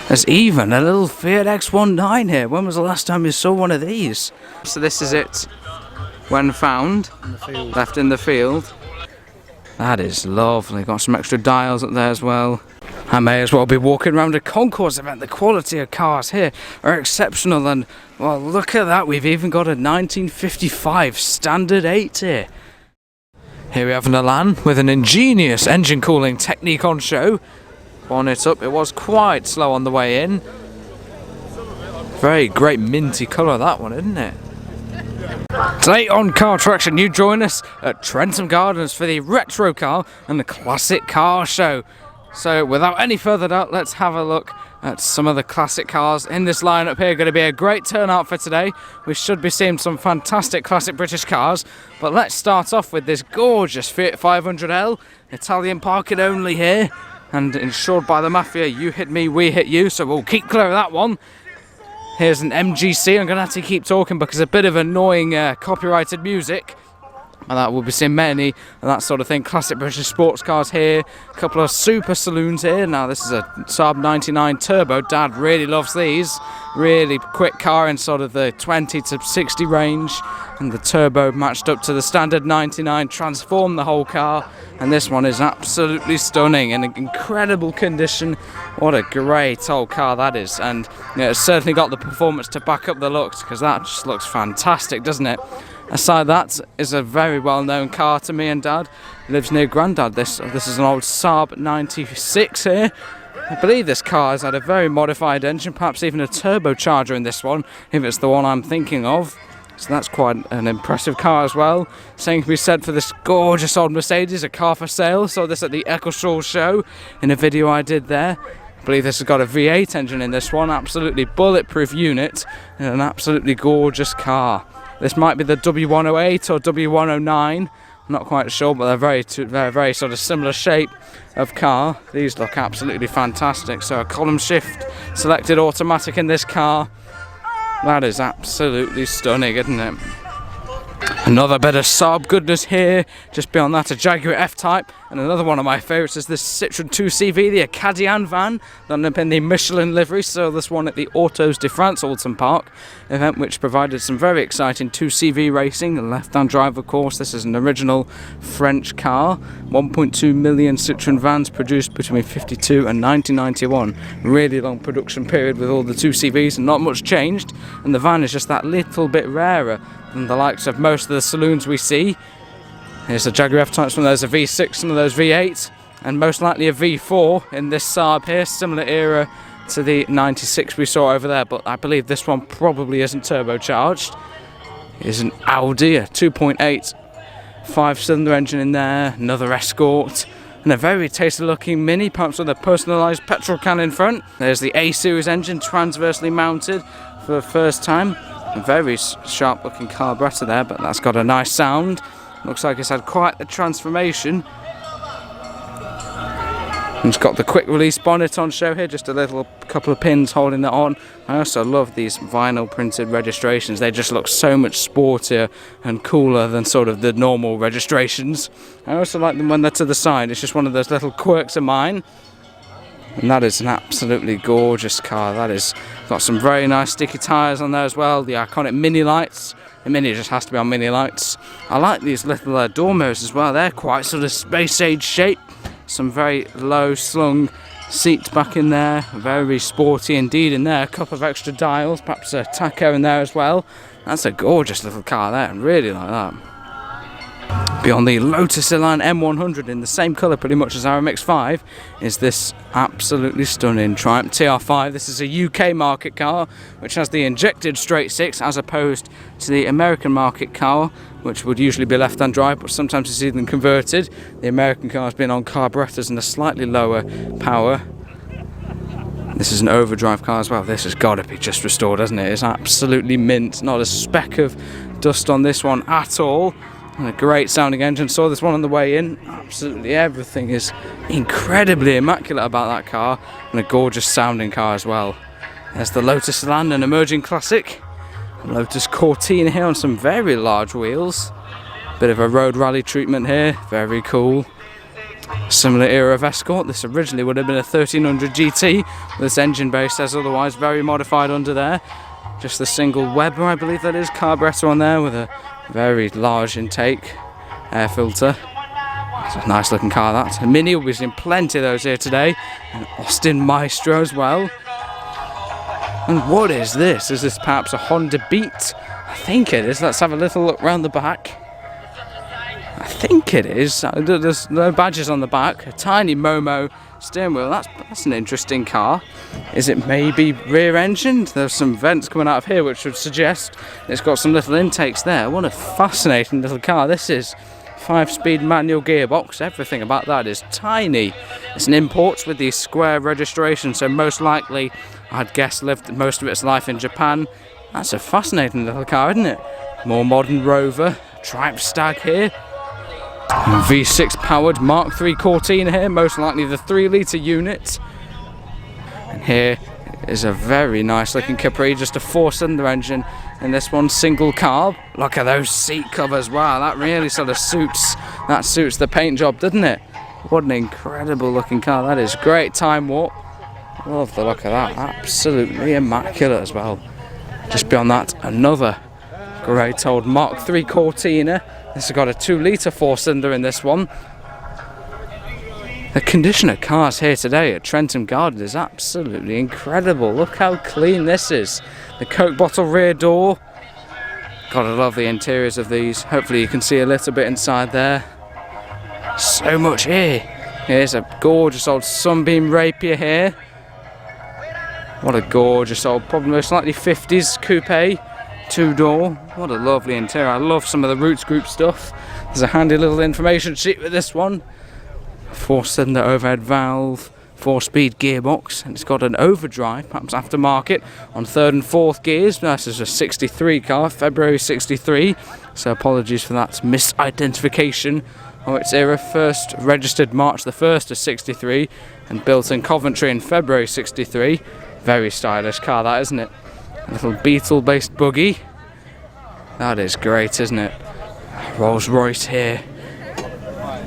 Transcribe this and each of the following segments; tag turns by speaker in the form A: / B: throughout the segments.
A: There's even a little Fiat X19 here. When was the last time you saw one of these? So this is it when found, left in the field. That is lovely. Got some extra dials up there as well. I may as well be walking around a concourse event. The quality of cars here are exceptional, and well, look at that. We've even got a 1955 Standard 8 here. Here we have an Elan with an ingenious engine cooling technique on show. Bonnet up. It was quite slow on the way in. Very great minty colour that one, isn't it? Today on CarTraction, you join us at Trentham Gardens for the retro car and the classic car show. So without any further doubt, let's have a look at some of the classic cars in this lineup here. Going to be a great turnout for today. We should be seeing some fantastic classic British cars, but let's start off with this gorgeous Fiat 500L, Italian parking only here, and insured by the Mafia. You hit me, we hit you, so we'll keep clear of that one. Here's an MGC. I'm going to have to keep talking because a bit of annoying copyrighted music. And that will be seeing many and that sort of thing. Classic British sports cars here. A couple of super saloons here. Now this is a Saab 99 Turbo. Dad really loves these. Really quick car in sort of the 20 to 60 range. And the Turbo matched up to the standard 99. Transformed the whole car. And this one is absolutely stunning. In incredible condition. What a great old car that is. And you know, it's certainly got the performance to back up the looks, because that just looks fantastic, doesn't it? Aside that is a very well-known car to me and Dad. He lives near Grandad. This is an old Saab 96 here. I believe this car has had a very modified engine, perhaps even a turbocharger in this one, if it's the one I'm thinking of. So that's quite an impressive car as well. Same can be said for this gorgeous old Mercedes, a car for sale. Saw this at the Ecclesall show in a video I did there. I believe this has got a V8 engine in this one, absolutely bulletproof unit, and an absolutely gorgeous car. This might be the W108 or W109, I'm not quite sure, but they're very sort of similar shape of car. These look absolutely fantastic. So a column shift selected automatic in this car. That is absolutely stunning, isn't it? Another bit of Saab goodness here. Just beyond that, a Jaguar F-Type. And another one of my favourites is this Citroën 2CV, the Acadian van, done up in the Michelin livery. So this one at the Autos de France Alton Park event, which provided some very exciting 2CV racing. A left-hand drive, of course. This is an original French car. 1.2 million Citroën vans produced between 52 and 1991. Really long production period with all the 2CVs, and not much changed. And the van is just that little bit rarer than the likes of most of the saloons we see. Here's the Jaguar F-Type, some of those are V6, some of those V8, and most likely a V4 in this Saab here, similar era to the 96 we saw over there, but I believe this one probably isn't turbocharged. Here's an Audi, a 2.8 5-cylinder engine in there, another Escort, and a very tasty looking Mini, perhaps with a personalised petrol can in front. There's the A-Series engine, transversely mounted for the first time. A very sharp looking carburettor there, but that's got a nice sound. Looks like it's had quite the transformation. And it's got the quick release bonnet on show here, just a couple of pins holding it on. I also love these vinyl printed registrations. They just look so much sportier and cooler than sort of the normal registrations. I also like them when they're to the side. It's just one of those little quirks of mine. And that is an absolutely gorgeous car. That is got some very nice sticky tyres on there as well. The iconic Mini lights. The Mini just has to be on Mini lights. I like these little door mirrors as well. They're quite sort of space age shape. Some very low slung seats back in there. Very sporty indeed in there. A couple of extra dials. Perhaps a tacho in there as well. That's a gorgeous little car there. I really like that. Beyond the Lotus Elan M100 in the same colour pretty much as our MX-5 is this absolutely stunning Triumph TR5. This is a UK market car which has the injected straight six as opposed to the American market car, which would usually be left-hand drive, but sometimes it's even converted. The American car has been on carburettors and a slightly lower power. This is an overdrive car as well. This has got to be just restored, hasn't it? It's absolutely mint. Not a speck of dust on this one at all. And a great sounding engine. Saw this one on the way in. Absolutely everything is incredibly immaculate about that car, and a gorgeous sounding car as well. There's the Lotus Elan, an emerging classic. Lotus Cortina here on some very large wheels. Bit of a road rally treatment here, very cool. Similar era of Escort. This originally would have been a 1300 GT. This engine base says otherwise, very modified under there. Just the single Weber, I believe that is, carburettor on there with a very large intake air filter. It's a nice looking car, that. A Mini, we've seen plenty of those here today. An Austin Maestro as well. And what is this? Is this perhaps a Honda Beat? I think it is. Let's have a little look round the back. I think it is. There's no badges on the back. A tiny Momo steering wheel. That's an interesting car. Is it maybe rear-engined? There's some vents coming out of here which would suggest it's got some little intakes there. What a fascinating little car this is. 5-speed manual gearbox. Everything about that is tiny. It's an import with the square registration, so most likely I'd guess lived most of its life in Japan. That's a fascinating little car, isn't it? More modern Rover. Tripe Stag here. V6 powered Mark III Cortina here, most likely the 3-litre unit. And here is a very nice looking Capri, just a 4-cylinder engine in this one, single carb. Look at those seat covers, wow, that really sort of suits the paint job, doesn't it? What an incredible looking car, that is. Great time warp. Love the look of that, absolutely immaculate as well. Just beyond that, another great old Mark III Cortina. This has got a 2-litre 4-cylinder in this one. The condition of cars here today at Trentham Gardens is absolutely incredible. Look how clean this is. The Coke bottle rear door. Gotta love the interiors of these. Hopefully you can see a little bit inside there. So much here. Here's a gorgeous old Sunbeam Rapier here. What a gorgeous old, probably most likely 50s coupe. 2-door. What a lovely interior. I love some of the Roots Group stuff. There's a handy little information sheet with this one. 4-cylinder overhead valve, 4-speed gearbox, and it's got an overdrive, perhaps aftermarket, on 3rd and 4th gears. This is a 63 car, February 63, so apologies for that misidentification of its era. First registered March the 1st of 63 and built in Coventry in February 63. Very stylish car that, isn't it? A little Beetle based buggy. That is great, isn't it? Rolls Royce here.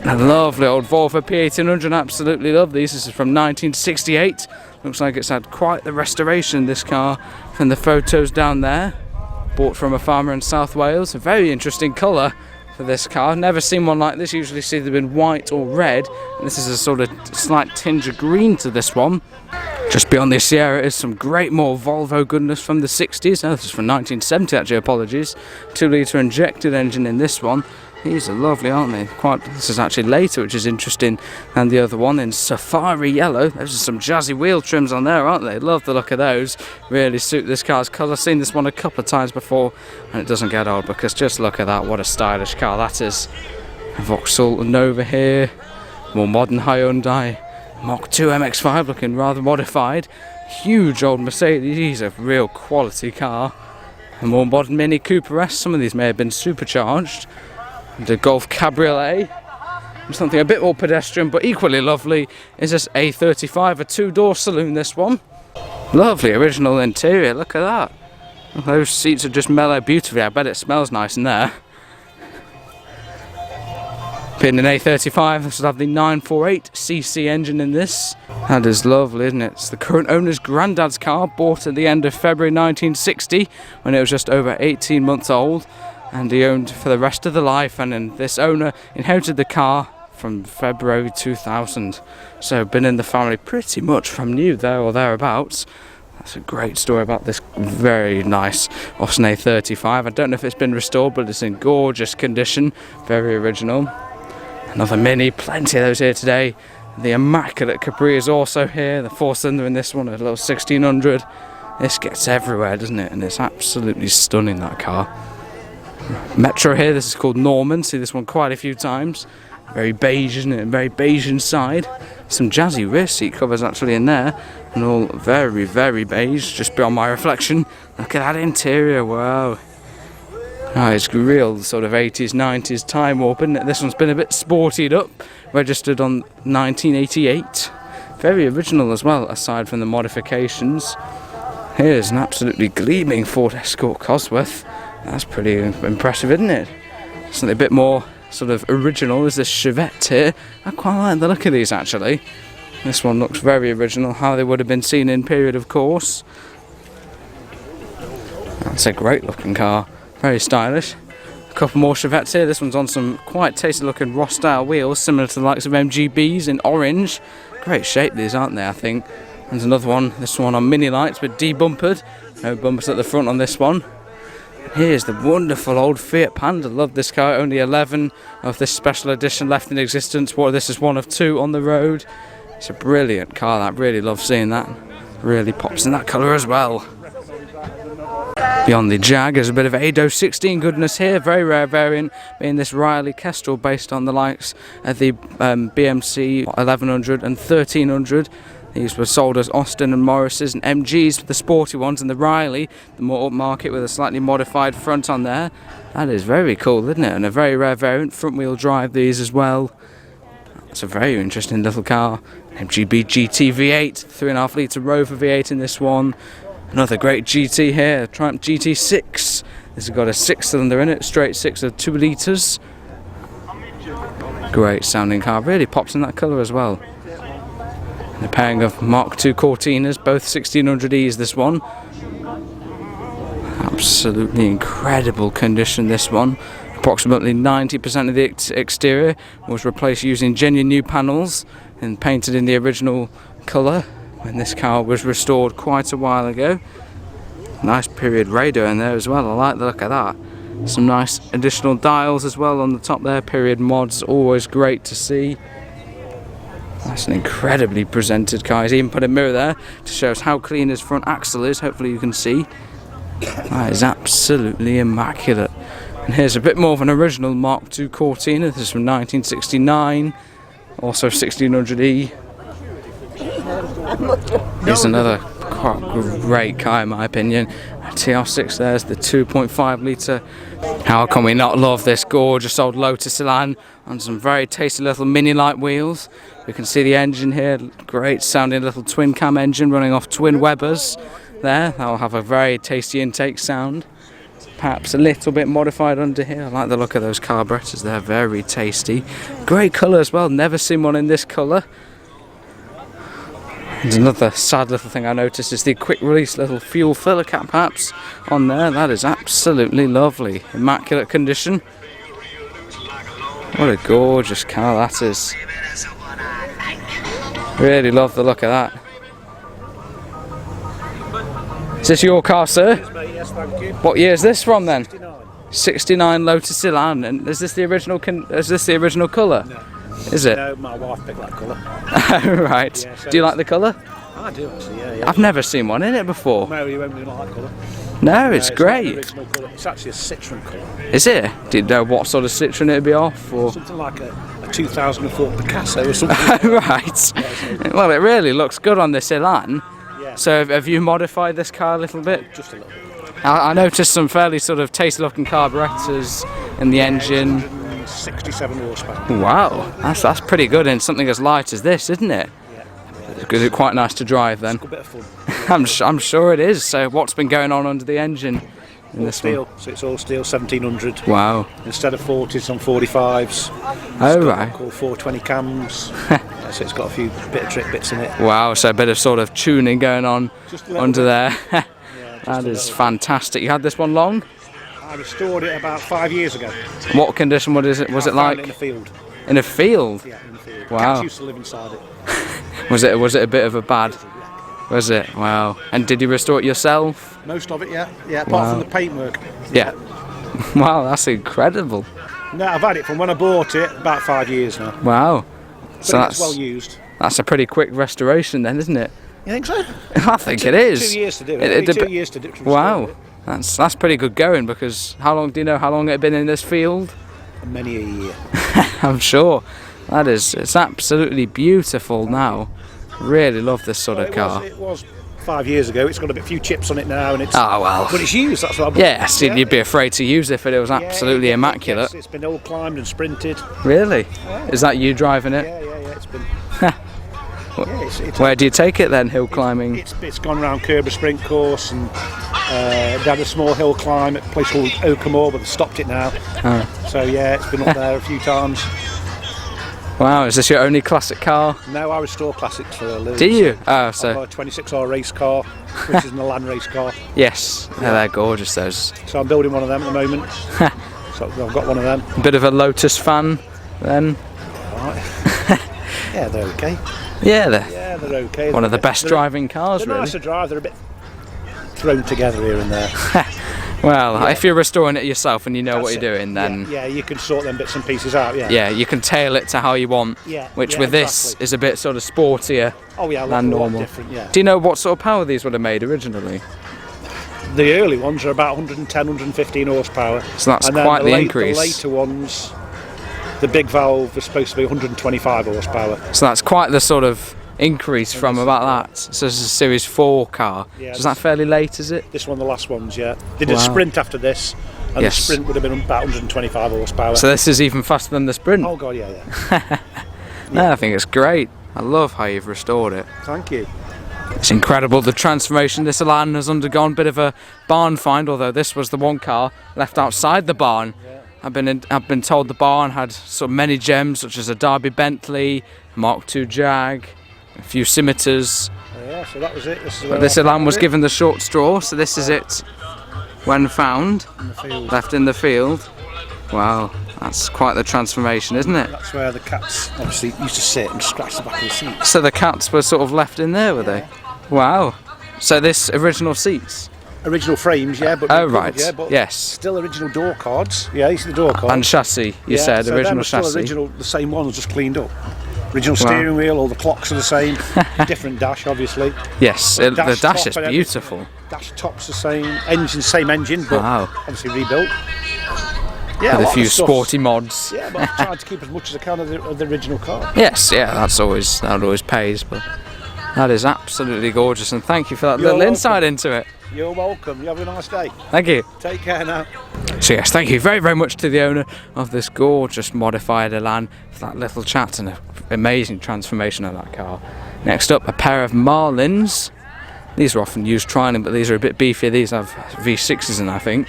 A: A lovely old Volvo P1800, absolutely love these. This is from 1968. Looks like it's had quite the restoration, this car, from the photos down there. Bought from a farmer in South Wales. A very interesting colour for this car. Never seen one like this. Usually see them in white or red. And this is a sort of slight tinge of green to this one. Just beyond the Sierra is some great more Volvo goodness from the 60s. Oh, this is from 1970 actually, apologies. 2-litre injected engine in this one. These are lovely, aren't they? This is actually later, which is interesting, than the other one in Safari Yellow. Those are some jazzy wheel trims on there, aren't they? Love the look of those. Really suit this car's colour. I've seen this one a couple of times before, and it doesn't get old, because just look at that. What a stylish car that is. Vauxhall Nova here. More modern Hyundai. Mach 2 MX-5 looking rather modified. Huge old Mercedes. These are real quality car. A more modern Mini Cooper S. Some of these may have been supercharged. The Golf Cabriolet. And something a bit more pedestrian but equally lovely is this A35, a 2-door saloon, this one. Lovely original interior, look at that. Those seats are just mellowed beautifully. I bet it smells nice in there. Being an A35, this will have the 948cc engine in this. That is lovely, isn't it? It's the current owner's granddad's car, bought at the end of February 1960 when it was just over 18 months old. And he owned for the rest of the life, and then this owner inherited the car from February 2000. So been in the family pretty much from new there or thereabouts. That's a great story about this very nice Austin A35. I don't know if it's been restored, but it's in gorgeous condition, very original. Another Mini, plenty of those here today. The immaculate Capri is also here, the 4-cylinder in this one, a little 1600. This gets everywhere, doesn't it? And it's absolutely stunning, that car. Metro here, this is called Norman, see this one quite a few times. Very beige, isn't it? Very beige inside. Some jazzy rear seat covers actually in there, and all very, very beige, just beyond my reflection. Look at that interior, wow. Oh, it's real sort of 80s, 90s time warp, isn't it? This one's been a bit sportied up, registered on 1988. Very original as well, aside from the modifications. Here's an absolutely gleaming Ford Escort Cosworth. That's pretty impressive, isn't it? Something a bit more sort of original is this Chevette here. I quite like the look of these actually. This one looks very original, how they would have been seen in period, of course. That's a great looking car, very stylish. A couple more Chevettes here. This one's on some quite tasty looking Ross style wheels, similar to the likes of MGBs in orange. Great shape these, aren't they, I think. There's another one, this one on mini lights but debumpered. No bumpers at the front on this one. Here's the wonderful old Fiat Panda. Love this car. Only 11 of this special edition left in existence. This is one of 2 on the road. It's a brilliant car. That really love seeing that. Really pops in that colour as well. Beyond the Jag, there's a bit of Ado 16 goodness here. Very rare variant, being this Riley Kestrel, based on the likes of the BMC 1100 and 1300. These were sold as Austin and Morris's and MGs for the sporty ones, and the Riley, the more upmarket with a slightly modified front on there. That is very cool, isn't it? And a very rare variant, front wheel drive these as well. It's a very interesting little car. MGB GT V8, 3.5 litre Rover V8 in this one. Another great GT here, Triumph GT6. This has got a 6-cylinder in it, straight 6 of 2 litres. Great sounding car, really pops in that colour as well. And a pairing of Mark II Cortinas, both 1600Es this one. Absolutely incredible condition this one. Approximately 90% of the exterior was replaced using genuine new panels and painted in the original colour when this car was restored quite a while ago. Nice period radio in there as well, I like the look of that. Some nice additional dials as well on the top there, period mods, always great to see. That's an incredibly presented car. He's even put a mirror there to show us how clean his front axle is, hopefully you can see. That is absolutely immaculate. And here's a bit more of an original Mark II Cortina. This is from 1969, also 1600E. Here's another quite great car in my opinion. TR6 there's the 2.5 litre. How can we not love this gorgeous old Lotus Elan on some very tasty little mini light wheels. We can see the engine here, great sounding little twin cam engine running off twin Webers there. That will have a very tasty intake sound. Perhaps a little bit modified under here. I like the look of those carburetors, they're very tasty. Great colour as well, never seen one in this colour. There's another sad little thing I noticed is the quick release little fuel filler cap perhaps on there. That is absolutely lovely, immaculate condition. What a gorgeous car that is. Really love the look of that. Is this your car, sir?
B: Yes, thank you.
A: What year is this from then?
B: 69.
A: 69 Lotus Elan. And is this the original? Is this the original colour?
B: No.
A: Is it?
B: No, my wife picked that colour.
A: Right.
B: Yeah, so
A: do you like the colour?
B: I do actually. Yeah.
A: I've never seen one in it before.
B: No, you won't really like that colour.
A: No, it's great.
B: Not the original colour. It's actually a Citroen colour.
A: Is it? Do you know what sort of Citroen it'd be off? Or?
B: Something like a 2004 Picasso or something.
A: Right. Well, it really looks good on this Elan.
B: Yeah.
A: So have you modified this car a little bit?
B: Just a little bit.
A: I noticed some fairly sort of tasty looking carburetors in the engine.
B: 167 horsepower.
A: Wow, that's pretty good in something as light as this, isn't it?
B: Yeah.
A: Is it quite nice to drive then?
B: It's a good bit of fun.
A: I'm sure it is. So what's been going on under the engine in this
B: steel,
A: one?
B: so it's all steel, 1700.
A: Wow.
B: Instead of 40s on 45s.
A: Oh right.
B: Called 420 cams. So it's got a few bit of trick bits in it.
A: Wow, so a bit of sort of tuning going on under there.
B: Yeah,
A: that is fantastic. You had this one long?
B: I restored it about 5 years ago.
A: What condition was it
B: I found
A: like?
B: it in a field.
A: In a field?
B: Yeah, in the field.
A: Wow.
B: Cats used to live inside it.
A: Was it a bit of a bad? Was it? Wow. And did you restore it yourself?
B: Most of it, yeah. Yeah, apart from the paintwork.
A: Yeah. Wow, that's incredible.
B: No, I've had it from when I bought it, about 5 years now.
A: Wow.
B: But
A: So
B: it's well used.
A: That's a pretty quick restoration then, isn't it?
B: You think so?
A: I think it is.
B: 2 years to do it. 2 years to do it.
A: Wow. That's pretty good going, because do you know how long it had been in this field?
B: Many a year.
A: I'm sure. It's absolutely beautiful now. Really love this sort of car.
B: It was 5 years ago. It's got a few chips on it now, and it's.
A: Oh well.
B: But it's used. That's what I bought.
A: Yes, you'd be afraid to use it if it was absolutely immaculate.
B: It's been all climbed and sprinted.
A: Really?
B: Yeah.
A: Is that you driving it?
B: Yeah. It's been.
A: Where do you take it then, hill climbing?
B: It's gone around Kerber Sprint course and They had a small hill climb at a place called Oakamore, but they stopped it now. So yeah, it's been up there a few times.
A: Wow, is this your only classic car?
B: No, I restore classics for a living.
A: Do you?
B: So
A: Oh,
B: I've
A: so
B: got a 26R race car, which is an Elan race car.
A: yes, yeah, they're gorgeous. Those.
B: So I'm building one of them at the moment. So I've got one of them.
A: A bit of a Lotus fan, then.
B: Right. Yeah, they're okay.
A: Yeah,
B: They're okay.
A: one of the best driving cars,
B: They're
A: really.
B: nice to drive. They're a bit thrown together here and there.
A: Well, if you're restoring it yourself and you know what
B: That's
A: you're
B: it.
A: doing, then
B: yeah, you can sort them bits and pieces out.
A: yeah, you can tail it to how you want.
B: Yeah,
A: Which
B: yeah,
A: with this
B: exactly.
A: is a bit sort of sportier
B: Oh yeah, a lot
A: than normal.
B: different. Yeah.
A: Do you know what sort of power these would have made originally?
B: The early ones are about 110, 115 horsepower.
A: So that's
B: and then
A: quite the increase.
B: The later ones, the big valve is supposed to be 125 horsepower.
A: So that's quite the sort of increase from about that. So this is a Series 4 car.
B: Yeah,
A: so is that fairly late, is it?
B: This one, the last ones, yeah. They did a
A: Wow.
B: sprint after this, and
A: Yes.
B: the sprint would have been about 125 horsepower.
A: So this is even faster than the Sprint.
B: Oh god, yeah.
A: No, I think it's great. I love how you've restored it.
B: Thank you.
A: It's incredible the transformation this Elan has undergone. Bit of a barn find, although this was the one car left outside the barn. I've been told the barn had so many gems, such as a Derby Bentley, Mark II Jag, a few scimitars.
B: Yeah, so that was it. This is
A: But
B: where
A: this
B: I
A: Elan
B: found
A: was
B: it,
A: given the short straw, so this is it when found,
B: in the field.
A: left in the field. Wow, that's quite the transformation, isn't it?
B: That's where the cats obviously used to sit and scratch the back of the seat.
A: So the cats were sort of left in there, were they? Wow. So this original seats?
B: Original frames, yeah, but
A: Oh right,
B: yeah, but
A: yes.
B: still original door cards. Yeah, these are the door cards.
A: And chassis, you
B: Yeah,
A: said,
B: so them
A: original
B: are still
A: chassis.
B: Original, the same ones, just cleaned up. Original steering wheel, all the clocks are the same. Different dash, obviously.
A: Yes,
B: Well,
A: the
B: dash
A: dash
B: top
A: is
B: and everything.
A: beautiful.
B: Dash top's the same. Engine, same engine, but
A: Wow.
B: obviously rebuilt. Yeah,
A: With a
B: lot
A: few
B: of stuff's-
A: sporty mods.
B: Yeah, but I've tried to keep as much as I can of the original car.
A: Yes, yeah, that always pays, but that is absolutely gorgeous, and thank you for that
B: You're
A: little
B: welcome.
A: insight into it.
B: You're welcome. You have a nice day.
A: Thank you.
B: Take care now.
A: So yes, thank you very, very much to the owner of this gorgeous modified Elan for that little chat and an amazing transformation of that car. Next up, a pair of Marlins. These are often used trialing, but these are a bit beefier. These have V6s in, I think.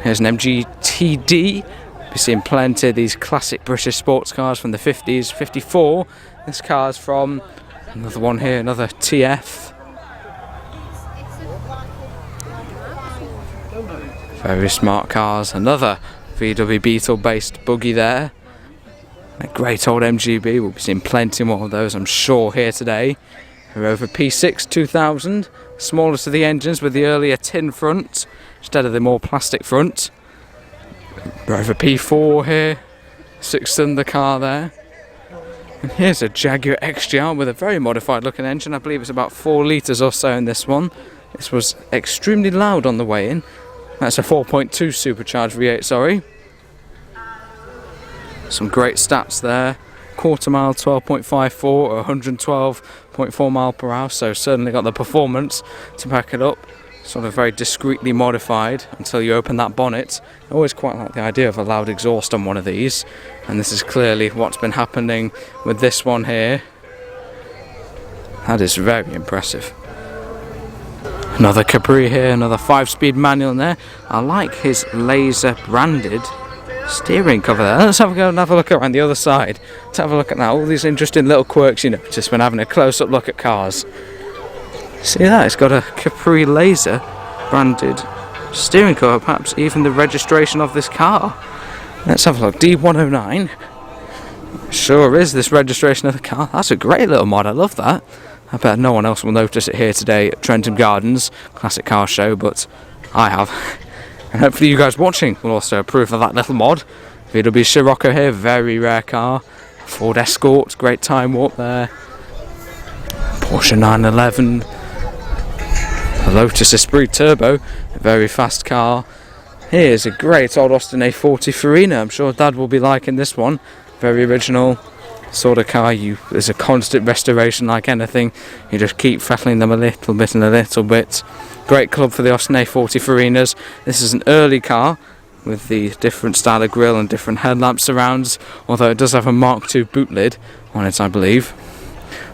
A: Here's an MGTD. We're seeing plenty of these classic British sports cars from the 50s. 54. This car's from another one here, another TF. Very smart cars. Another VW Beetle based buggy there. A great old MGB. We'll be seeing plenty more of those, I'm sure, here today. Rover P6 2000. Smallest of the engines with the earlier tin front instead of the more plastic front. Rover P4 here. 6-cylinder car there. And here's a Jaguar XJR with a very modified looking engine. I believe it's about 4 litres or so in this one. This was extremely loud on the way in. That's a 4.2 supercharged V8, sorry. Some great stats there. Quarter mile 12.54 or 112.4 mile per hour, so certainly got the performance to back it up. Sort of very discreetly modified until you open that bonnet. I always quite like the idea of a loud exhaust on one of these, and this is clearly what's been happening with this one here. That is very impressive. Another Capri here, another 5-speed manual in there. I like his laser branded steering cover there. Let's have a go and have a look around the other side. Let's have a look at that. All these interesting little quirks you notice when having a close-up look at cars. See that? It's got a Capri laser branded steering cover, perhaps even the registration of this car. Let's have a look. D109. Sure is this registration of the car. That's a great little mod. I love that. I bet no one else will notice it here today at Trentham Gardens, classic car show, but I have. And hopefully you guys watching will also approve of that little mod. VW Scirocco here, very rare car. Ford Escort, great time warp there. Porsche 911. A Lotus Esprit Turbo, a very fast car. Here's a great old Austin A40 Farina. I'm sure Dad will be liking this one. Very original sort of car. There's a constant restoration like anything. You just keep fettling them a little bit and a little bit. Great club for the Austin A40 Farinas. This is an early car with the different style of grille and different headlamp surrounds, although it does have a Mark II boot lid on it, I believe.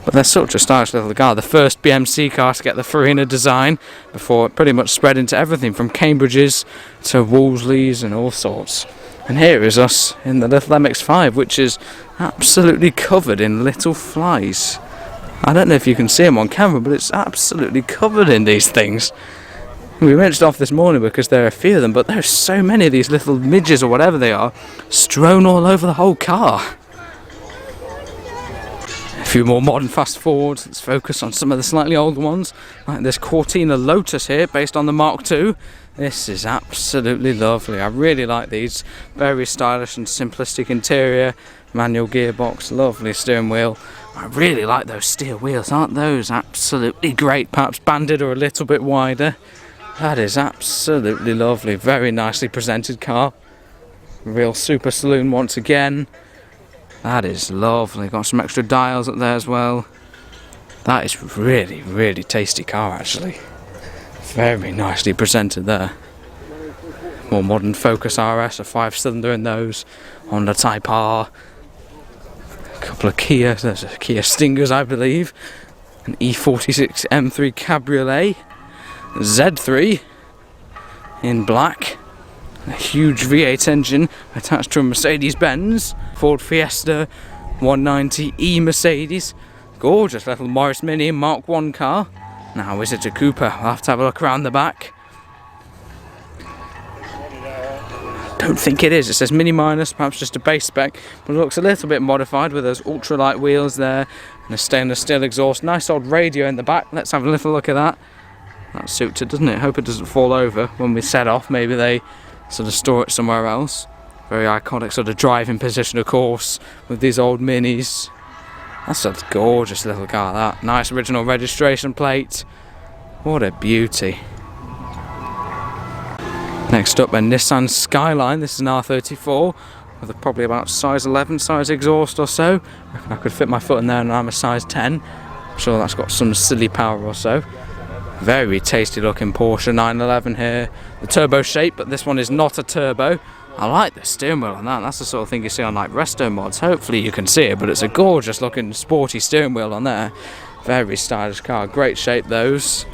A: But they're such a stylish little car. The first BMC car to get the Farina design before it pretty much spread into everything from Cambridges to Wolseleys and all sorts. And here is us in the little MX-5, which is absolutely covered in little flies. I don't know if you can see them on camera, but it's absolutely covered in these things. We wrenched off this morning because there are a few of them, but there's so many of these little midges or whatever they are strewn all over the whole car. A few more modern fast forwards. Let's focus on some of the slightly older ones, like this Cortina Lotus here, based on the Mark II. This is absolutely lovely. I really like these. Very stylish and simplistic interior, manual gearbox, lovely steering wheel. I really like those steel wheels, aren't those absolutely great? Perhaps banded or a little bit wider. That is absolutely lovely. Very nicely presented car. Real super saloon once again. That is lovely. Got some extra dials up there as well. That is really, really tasty car actually. Very nicely presented there. More modern Focus RS, a 5-cylinder in those. Honda Type R. A couple of Kia, there's a Kia Stingers I believe. An E46 M3 Cabriolet. Z3 in black. A huge V8 engine attached to a Mercedes-Benz. Ford Fiesta 190E Mercedes. Gorgeous little Morris Mini Mark I car. Now is it a Cooper? We'll have to have a look around the back. Don't think it is. It says Mini Minus, perhaps just a base spec, but it looks a little bit modified with those ultralight wheels there and a stainless steel exhaust. Nice old radio in the back. Let's have a little look at that. That suits it, doesn't it? Hope it doesn't fall over when we set off. Maybe they sort of store it somewhere else. Very iconic sort of driving position, of course, with these old Minis. That's a gorgeous little car, that. Nice original registration plate. What a beauty. Next up, a Nissan Skyline. This is an R34 with a probably about size 11 size exhaust or so. I reckon I could fit my foot in there and I'm a size 10. I'm sure that's got some silly power or so. Very tasty looking Porsche 911 here. The turbo shape, but this one is not a turbo. I like the steering wheel on that. That's the sort of thing you see on like resto mods. Hopefully you can see it, but it's a gorgeous looking sporty steering wheel on there. Very stylish car. Great shape those.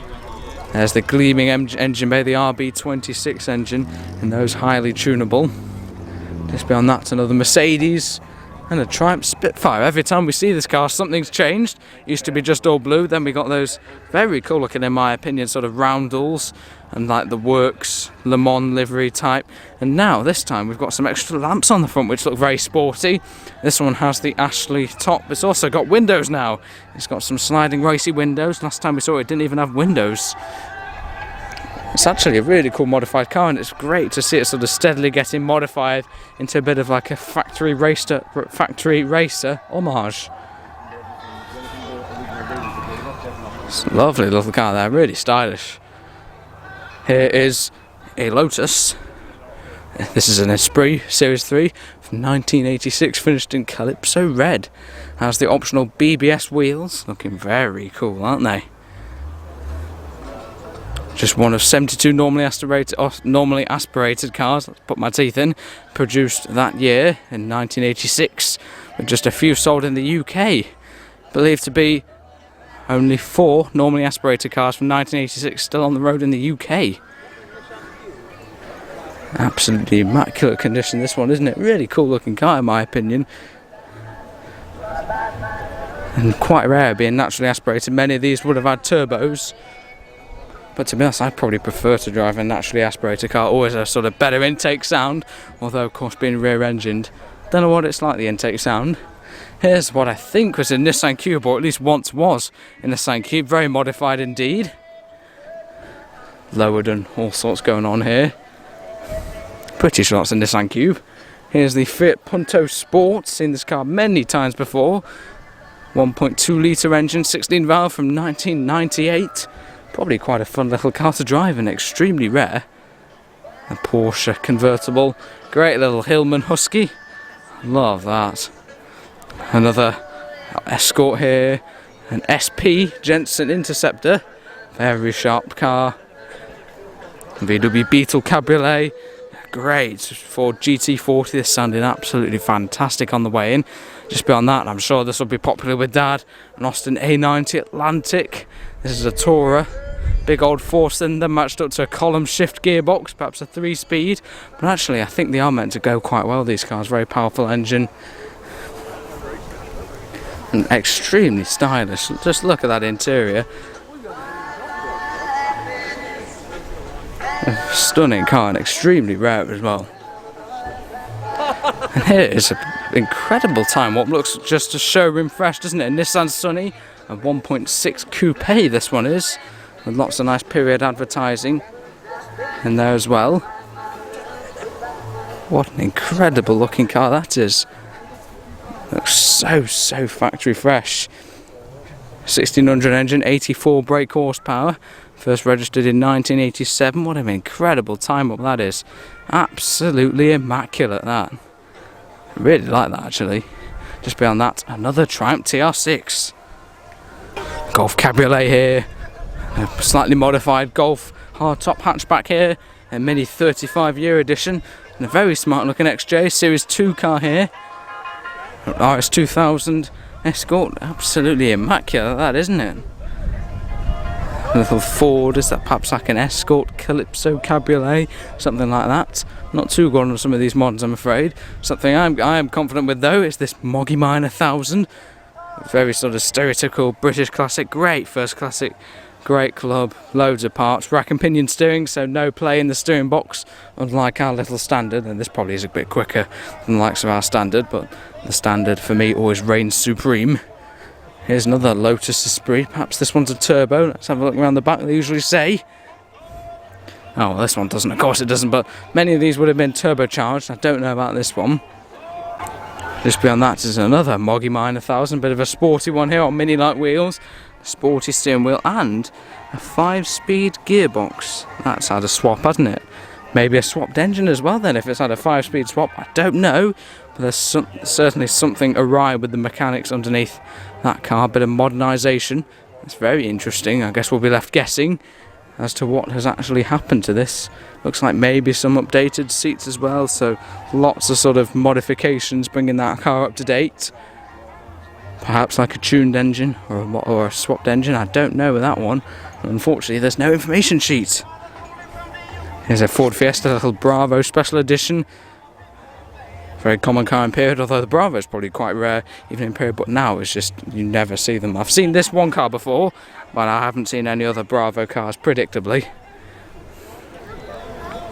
A: There's the gleaming engine bay, the RB26 engine, and those highly tunable. Just beyond that, another Mercedes and a Triumph Spitfire. Every time we see this car, something's changed. It used to be just all blue, then we got those very cool looking, in my opinion, sort of roundels and like the Works Le Mans livery type. And now, this time, we've got some extra lamps on the front, which look very sporty. This one has the Ashley top. It's also got windows now. It's got some sliding racy windows. Last time we saw it, it didn't even have windows. It's actually a really cool modified car, and it's great to see it sort of steadily getting modified into a bit of like a factory racer homage. It's a lovely little car there, really stylish. Here is a Lotus. This is an Esprit Series 3 from 1986, finished in Calypso Red. Has the optional BBS wheels, looking very cool, aren't they? Just one of 72 normally aspirated cars, let's put my teeth in, produced that year in 1986, with just a few sold in the UK. Believed to be only 4 normally aspirated cars from 1986 still on the road in the UK. Absolutely immaculate condition this one, isn't it? Really cool looking car in my opinion. And quite rare being naturally aspirated. Many of these would have had turbos. But to be honest, I'd probably prefer to drive a naturally aspirated car. Always a sort of better intake sound, although of course being rear-engined, don't know what it's like, the intake sound. Here's what I think was a Nissan Cube, or at least once was a Nissan Cube, very modified indeed. Lowered and all sorts going on here. Pretty sure it's a Nissan Cube. Here's the Fiat Punto Sport, seen this car many times before. 1.2 litre engine, 16 valve from 1998. Probably quite a fun little car to drive and extremely rare. A Porsche convertible. Great little Hillman Husky. Love that. Another Escort here. An SP Jensen Interceptor. Very sharp car. VW Beetle Cabriolet. Great Ford GT40. This sounded absolutely fantastic on the way in. Just beyond that, I'm sure this will be popular with Dad, an Austin A90 Atlantic. This is a Tourer, big old 4-cylinder matched up to a column shift gearbox, perhaps a 3-speed. But actually, I think they are meant to go quite well, these cars. Very powerful engine. And extremely stylish. Just look at that interior. A stunning car and extremely rare as well. And here is an incredible time warp. Looks just a showroom fresh, doesn't it? A Nissan Sunny, a 1.6 coupe this one is, with lots of nice period advertising in there as well. What an incredible looking car that is. Looks so factory fresh. 1600 engine, 84 brake horsepower. First registered in 1987. What an incredible time up that is. Absolutely immaculate, that. I really like that, actually. Just beyond that, another Triumph TR6. Golf Cabriolet here. A slightly modified Golf hardtop hatchback here. A Mini 35-year edition. And a very smart looking XJ Series 2 car here. RS 2000 Escort. Absolutely immaculate, that, isn't it? A little Ford, is that perhaps like an Escort Calypso Cabriolet, something like that. Not too good on some of these models, I'm afraid. Something I am confident with though is this Moggy Mine 1000. Very sort of stereotypical British classic, great first classic, great club, loads of parts, rack and pinion steering, so no play in the steering box, unlike our little Standard. And this probably is a bit quicker than the likes of our Standard, but the Standard for me always reigns supreme. Here's another Lotus Esprit. Perhaps this one's a turbo. Let's have a look around the back, they usually say. Oh, well, this one doesn't. Of course it doesn't, but many of these would have been turbocharged. I don't know about this one. Just beyond that is another Moggy Mine 1000. Bit of a sporty one here on mini-light wheels. Sporty steering wheel and a 5-speed gearbox. That's had a swap, hasn't it? Maybe a swapped engine as well then, if it's had a 5-speed swap. I don't know. But there's certainly something awry with the mechanics underneath that car. A bit of modernisation. It's very interesting. I guess we'll be left guessing as to what has actually happened to this. Looks like maybe some updated seats as well. So lots of sort of modifications bringing that car up to date. Perhaps like a tuned engine or a swapped engine. I don't know with that one. Unfortunately, there's no information sheet. Here's a Ford Fiesta little Bravo Special Edition. Very common car in period, although the Bravo is probably quite rare even in period, but now it's just, you never see them. I've seen this one car before, but I haven't seen any other Bravo cars, predictably.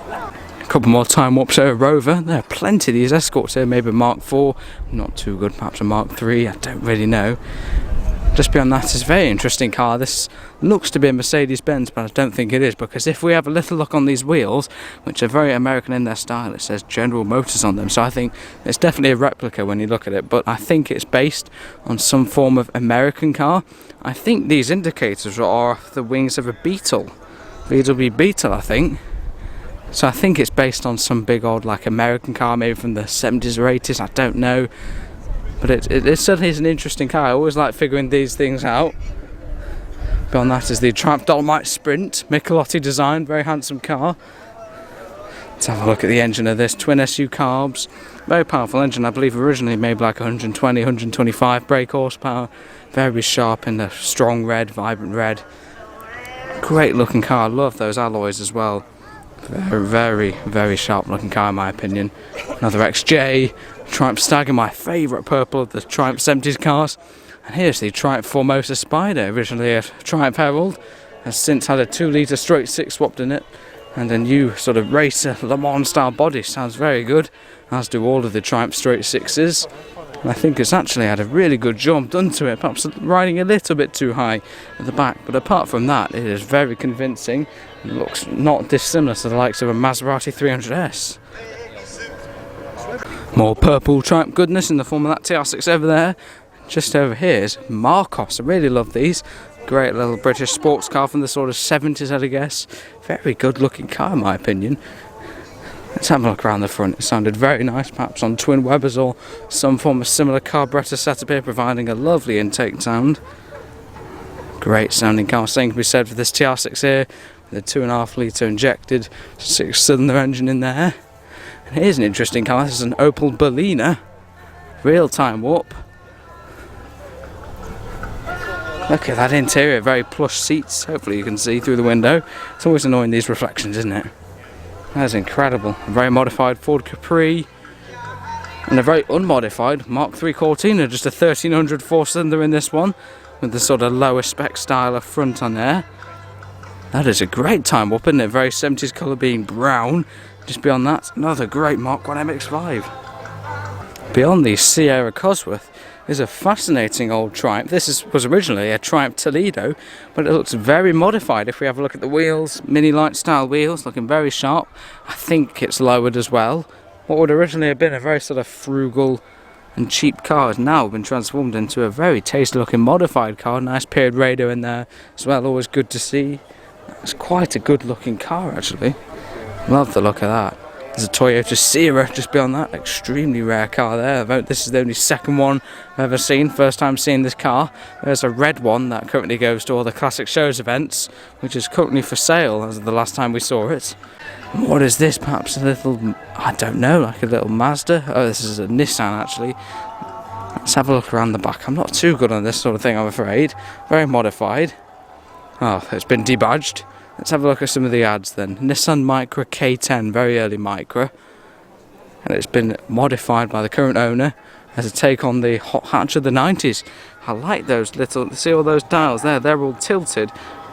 A: A couple more time warps here, Rover. There are plenty of these Escorts here, maybe Mark IV, not too good, perhaps a Mark III, I don't really know. Just beyond that is a very interesting car. This looks to be a Mercedes-Benz, but I don't think it is, because if we have a little look on these wheels, which are very American in their style, it says General Motors on them, so I think it's definitely a replica when you look at it, but I think it's based on some form of American car. I think these indicators are the wings of a Beetle, VW Beetle, I think. So I think it's based on some big old like American car, maybe from the 70s or 80s, I don't know. But it certainly is an interesting car. I always like figuring these things out. Beyond that is the Triumph Dolomite Sprint, Michelotti design, very handsome car. Let's have a look at the engine of this, twin SU carbs. Very powerful engine, I believe originally made like 120, 125 brake horsepower. Very sharp in the strong red, vibrant red. Great looking car, I love those alloys as well. Very sharp looking car in my opinion. Another XJ, Triumph Stagger, my favourite purple of the Triumph 70s cars. And here's the Triumph Formosa Spider, originally a Triumph Herald, has since had a 2-litre straight 6 swapped in it, and a new sort of racer Le Mans style body. Sounds very good, as do all of the Triumph straight 6s. And I think it's actually had a really good jump done to it, perhaps riding a little bit too high at the back, but apart from that it is very convincing and looks not dissimilar to the likes of a Maserati 300S. More purple Triumph goodness in the form of that TR6 over there. Just over here is Marcos. I really love these. Great little British sports car from the sort of 70s, I'd guess. Very good looking car in my opinion. Let's have a look around the front. It sounded very nice, perhaps on twin Webers or some form of similar carburettor setup here, providing a lovely intake sound. Great sounding car. Same can be said for this TR6 here, with a 2.5 litre injected 6-cylinder engine in there. And here's an interesting car. This is an Opel Berliner, real time warp. Look at that interior, very plush seats. Hopefully you can see through the window. It's always annoying, these reflections, isn't it? That's incredible. A very modified Ford Capri. And a very unmodified Mark III Cortina, just a 1300 4-cylinder in this one, with the sort of lower spec style of front on there. That is a great time up, isn't it? Very 70s colour being brown. Just beyond that, another great Mark I MX-5. Beyond the Sierra Cosworth is a fascinating old Triumph. This was originally a Triumph Toledo, but it looks very modified. If we have a look at the wheels, mini light style wheels, looking very sharp. I think it's lowered as well. What would originally have been a very sort of frugal and cheap car has now been transformed into a very tasty looking modified car. Nice period radio in there as well, always good to see. It's quite a good looking car actually. Love the look of that. There's a Toyota Sierra just beyond that, extremely rare car there. This is the only second one I've ever seen, first time seeing this car. There's a red one that currently goes to all the classic shows events, which is currently for sale as of the last time we saw it. And what is this? Perhaps a little, I don't know, like a little Mazda? Oh, this is a Nissan actually. Let's have a look around the back. I'm not too good on this sort of thing, I'm afraid. Very modified. Oh, it's been debadged. Let's have a look at some of the ads then. Nissan Micra K10, very early Micra. And it's been modified by the current owner as a take on the hot hatch of the 90s. I like those little, see all those dials there? They're all tilted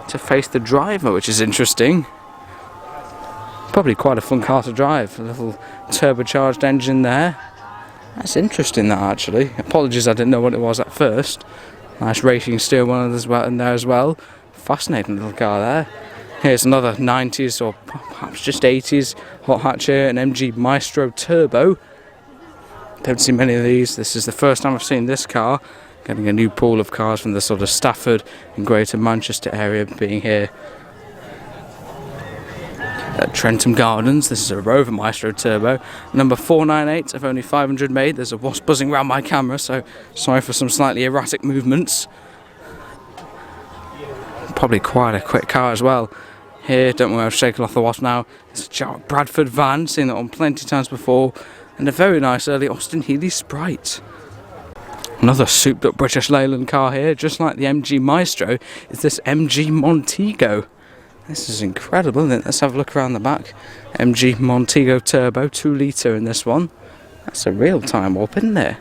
A: to face the driver, which is interesting. Probably quite a fun car to drive. A little turbocharged engine there. That's interesting that actually. Apologies I didn't know what it was at first. Nice racing steering wheel in there as well. Fascinating little car there. Here's another 90s or perhaps just 80s hot hatch here, an MG Maestro Turbo. Don't see many of these. This is the first time I've seen this car. Getting a new pool of cars from the sort of Stafford and Greater Manchester area being here. At Trentham Gardens, this is a Rover Maestro Turbo, number 498 of only 500 made. There's a wasp buzzing around my camera, so sorry for some slightly erratic movements. Probably quite a quick car as well. Here, don't worry, I've shaken off the wasp now. It's a Bradford van, seen that on plenty of times before, and a very nice early Austin Healey Sprite. Another souped up British Leyland car here, just like the MG Maestro, is this MG Montego. This is incredible, isn't it? Let's have a look around the back. MG Montego Turbo, 2 litre in this one. That's a real time up, isn't it?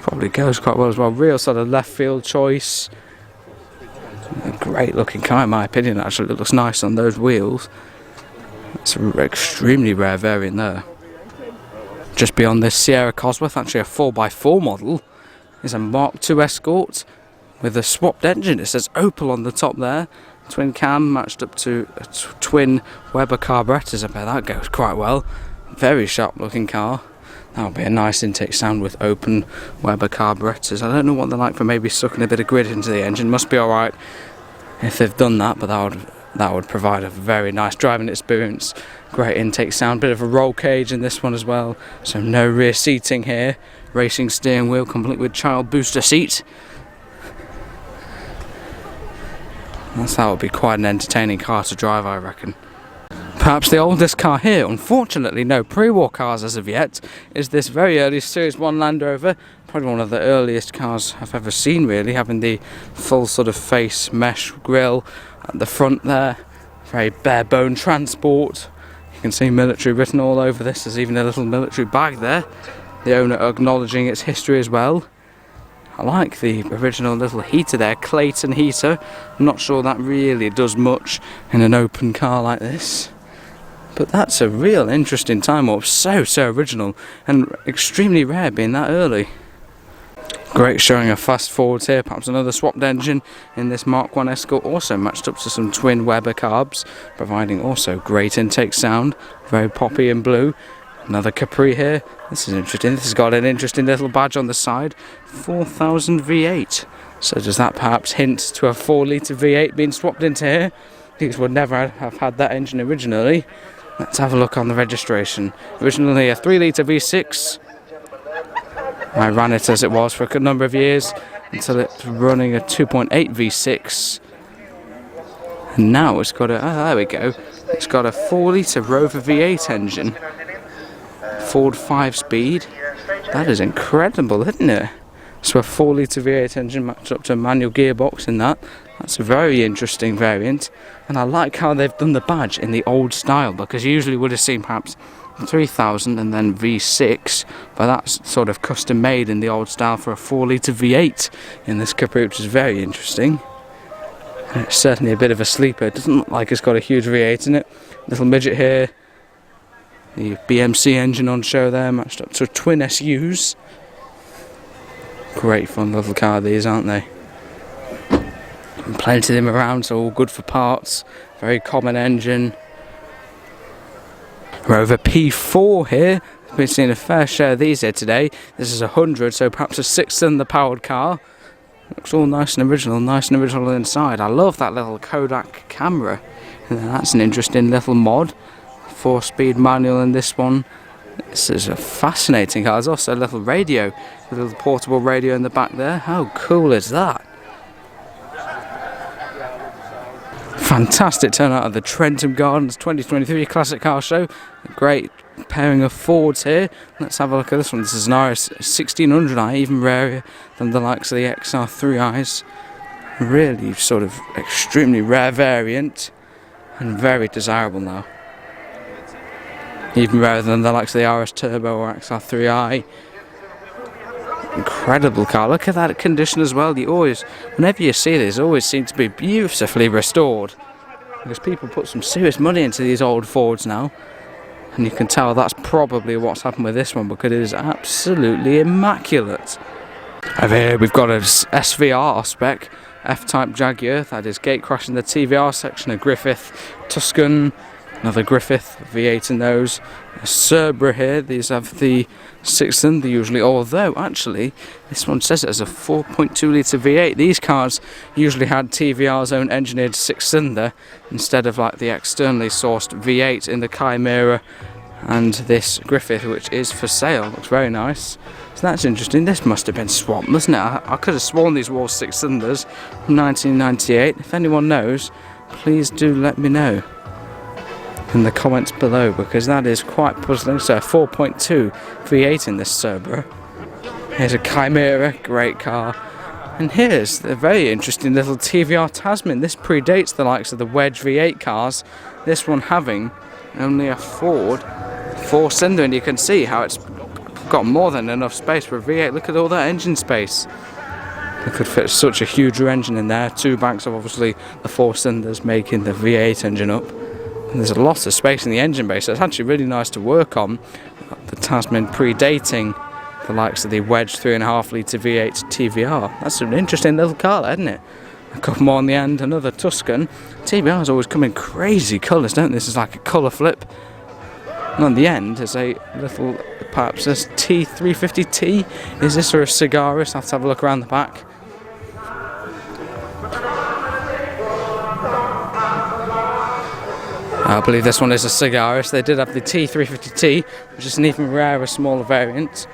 A: Probably goes quite well as well. Real sort of left field choice. A great looking car in my opinion actually. It looks nice on those wheels. It's an extremely rare variant there. Just beyond this Sierra Cosworth, actually a 4x4 model, is a Mark II Escort with a swapped engine. It says Opel on the top there. Twin cam matched up to a twin Weber carburetors. I bet that goes quite well. Very sharp looking car. That'll be a nice intake sound with open Weber carburetors. I don't know what they're like for maybe sucking a bit of grid into the engine. Must be alright if they've done that, but that would provide a very nice driving experience. Great intake sound, bit of a roll cage in this one as well. So no rear seating here. Racing steering wheel complete with child booster seat. That would be quite an entertaining car to drive, I reckon. Perhaps the oldest car here, unfortunately no pre-war cars as of yet, is this very early Series 1 Land Rover. Probably one of the earliest cars I've ever seen really, having the full sort of face mesh grille at the front there. Very bare bone transport. You can see military written all over this. There's even a little military bag there. The owner acknowledging its history as well. I like the original little heater there, Clayton heater. I'm not sure that really does much in an open car like this. But that's a real interesting time warp, so original and extremely rare being that early. Great showing of fast forwards here, perhaps another swapped engine in this Mark I Escort, also matched up to some twin Weber carbs, providing also great intake sound, very poppy and blue. Another Capri here, this is interesting, this has got an interesting little badge on the side, 4000 V8. So does that perhaps hint to a 4 litre V8 being swapped into here? These would never have had that engine originally. Let's have a look on the registration. Originally a 3 litre V6. I ran it as it was for a good number of years until it's running a 2.8 V6. And now it's got a, there we go, it's got a 4 litre Rover V8 engine. Ford 5-speed. That is incredible, isn't it? So a 4-litre V8 engine matched up to a manual gearbox in that. That's a very interesting variant. And I like how they've done the badge in the old style, because you usually would have seen perhaps 3000 and then V6, but that's sort of custom made in the old style for a 4-litre V8 in this Capri, which is very interesting. And it's certainly a bit of a sleeper. It doesn't look like it's got a huge V8 in it. Little midget here. The BMC engine on show there, matched up to twin SUs. Great fun little car these, aren't they? And plenty of them around, so all good for parts. Very common engine. Rover P4 here. I've been seeing a fair share of these here today. This is 100, so perhaps a 6-cylinder powered car. Looks all nice and original inside. I love that little Kodak camera. And that's an interesting little mod. 4-speed manual in this one. This is a fascinating car. There's also a little radio, a little portable radio in the back there. How cool is that? Fantastic turnout of the Trentham Gardens 2023 Classic Car Show. A great pairing of Fords here. Let's have a look at this one. This is an RS 1600i, even rarer than the likes of the XR3i's. Really sort of extremely rare variant and very desirable now. Even rarer than the likes of the RS Turbo or XR3i. Incredible car. Look at that condition as well. You always, whenever you see this, always seem to be beautifully restored, because people put some serious money into these old Fords now, and you can tell that's probably what's happened with this one, because it is absolutely immaculate. Over here we've got a SVR spec F-Type Jaguar, that is gate crashing the TVR section, a Griffith Tuscan, another Griffith V8 in those. A Cerbera here, these have the 6-cylinder usually, although actually this one says it as a 4.2 litre V8. These cars usually had TVR's own engineered 6-cylinder instead of like the externally sourced V8 in the Chimera and this Griffith, which is for sale. Looks very nice. So that's interesting. This must have been swapped, mustn't it? I could have sworn these were all 6-cylinders from 1998. If anyone knows, please do let me know in the comments below, because that is quite puzzling. So 4.2 V8 in this Cerbera. Here's a Chimera, great car. And here's the very interesting little TVR Tasman. This predates the likes of the Wedge V8 cars, this one having only a Ford 4-cylinder, and you can see how it's got more than enough space for a V8. Look at all that engine space. It could fit such a huge engine in there. 2 banks of obviously the 4-cylinders making the V8 engine up. And there's a lot of space in the engine bay, so it's actually really nice to work on. The Tasman predating the likes of the Wedge 3.5 litre V8 TVR. That's an interesting little car, isn't it? A couple more on the end, another Tuscan. TVRs always come in crazy colours, don't they? This is like a colour flip. And on the end is a little, perhaps this T350T. Is this or a Cigaris? I'll have to have a look around the back. I believe this one is a Cigaris. They did have the T350T, which is an even rarer, smaller variant.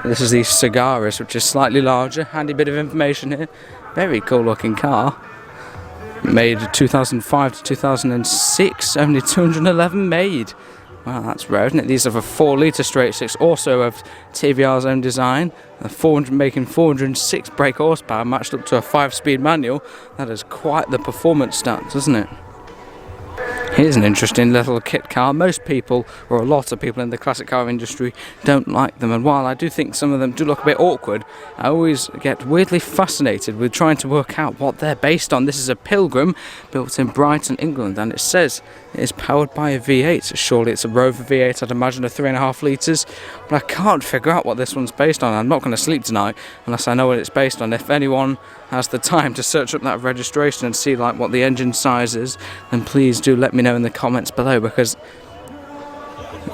A: This is the Cigaris, which is slightly larger. Handy bit of information here. Very cool looking car. Made 2005 to 2006, only 211 made. Wow, that's rare, isn't it? These are a 4-litre straight 6, also of TVR's own design. Making 406 brake horsepower, matched up to a 5-speed manual. That is quite the performance stats, isn't it? Here's an interesting little kit car. Most people, or a lot of people in the classic car industry, don't like them, and while I do think some of them do look a bit awkward, I always get weirdly fascinated with trying to work out what they're based on. This is a Pilgrim built in Brighton, England, and it says it is powered by a V8. Surely it's a Rover V8, I'd imagine a 3.5 litres, but I can't figure out what this one's based on. I'm not going to sleep tonight unless I know what it's based on. If anyone has the time to search up that registration and see like what the engine size is, then please do let me know in the comments below, because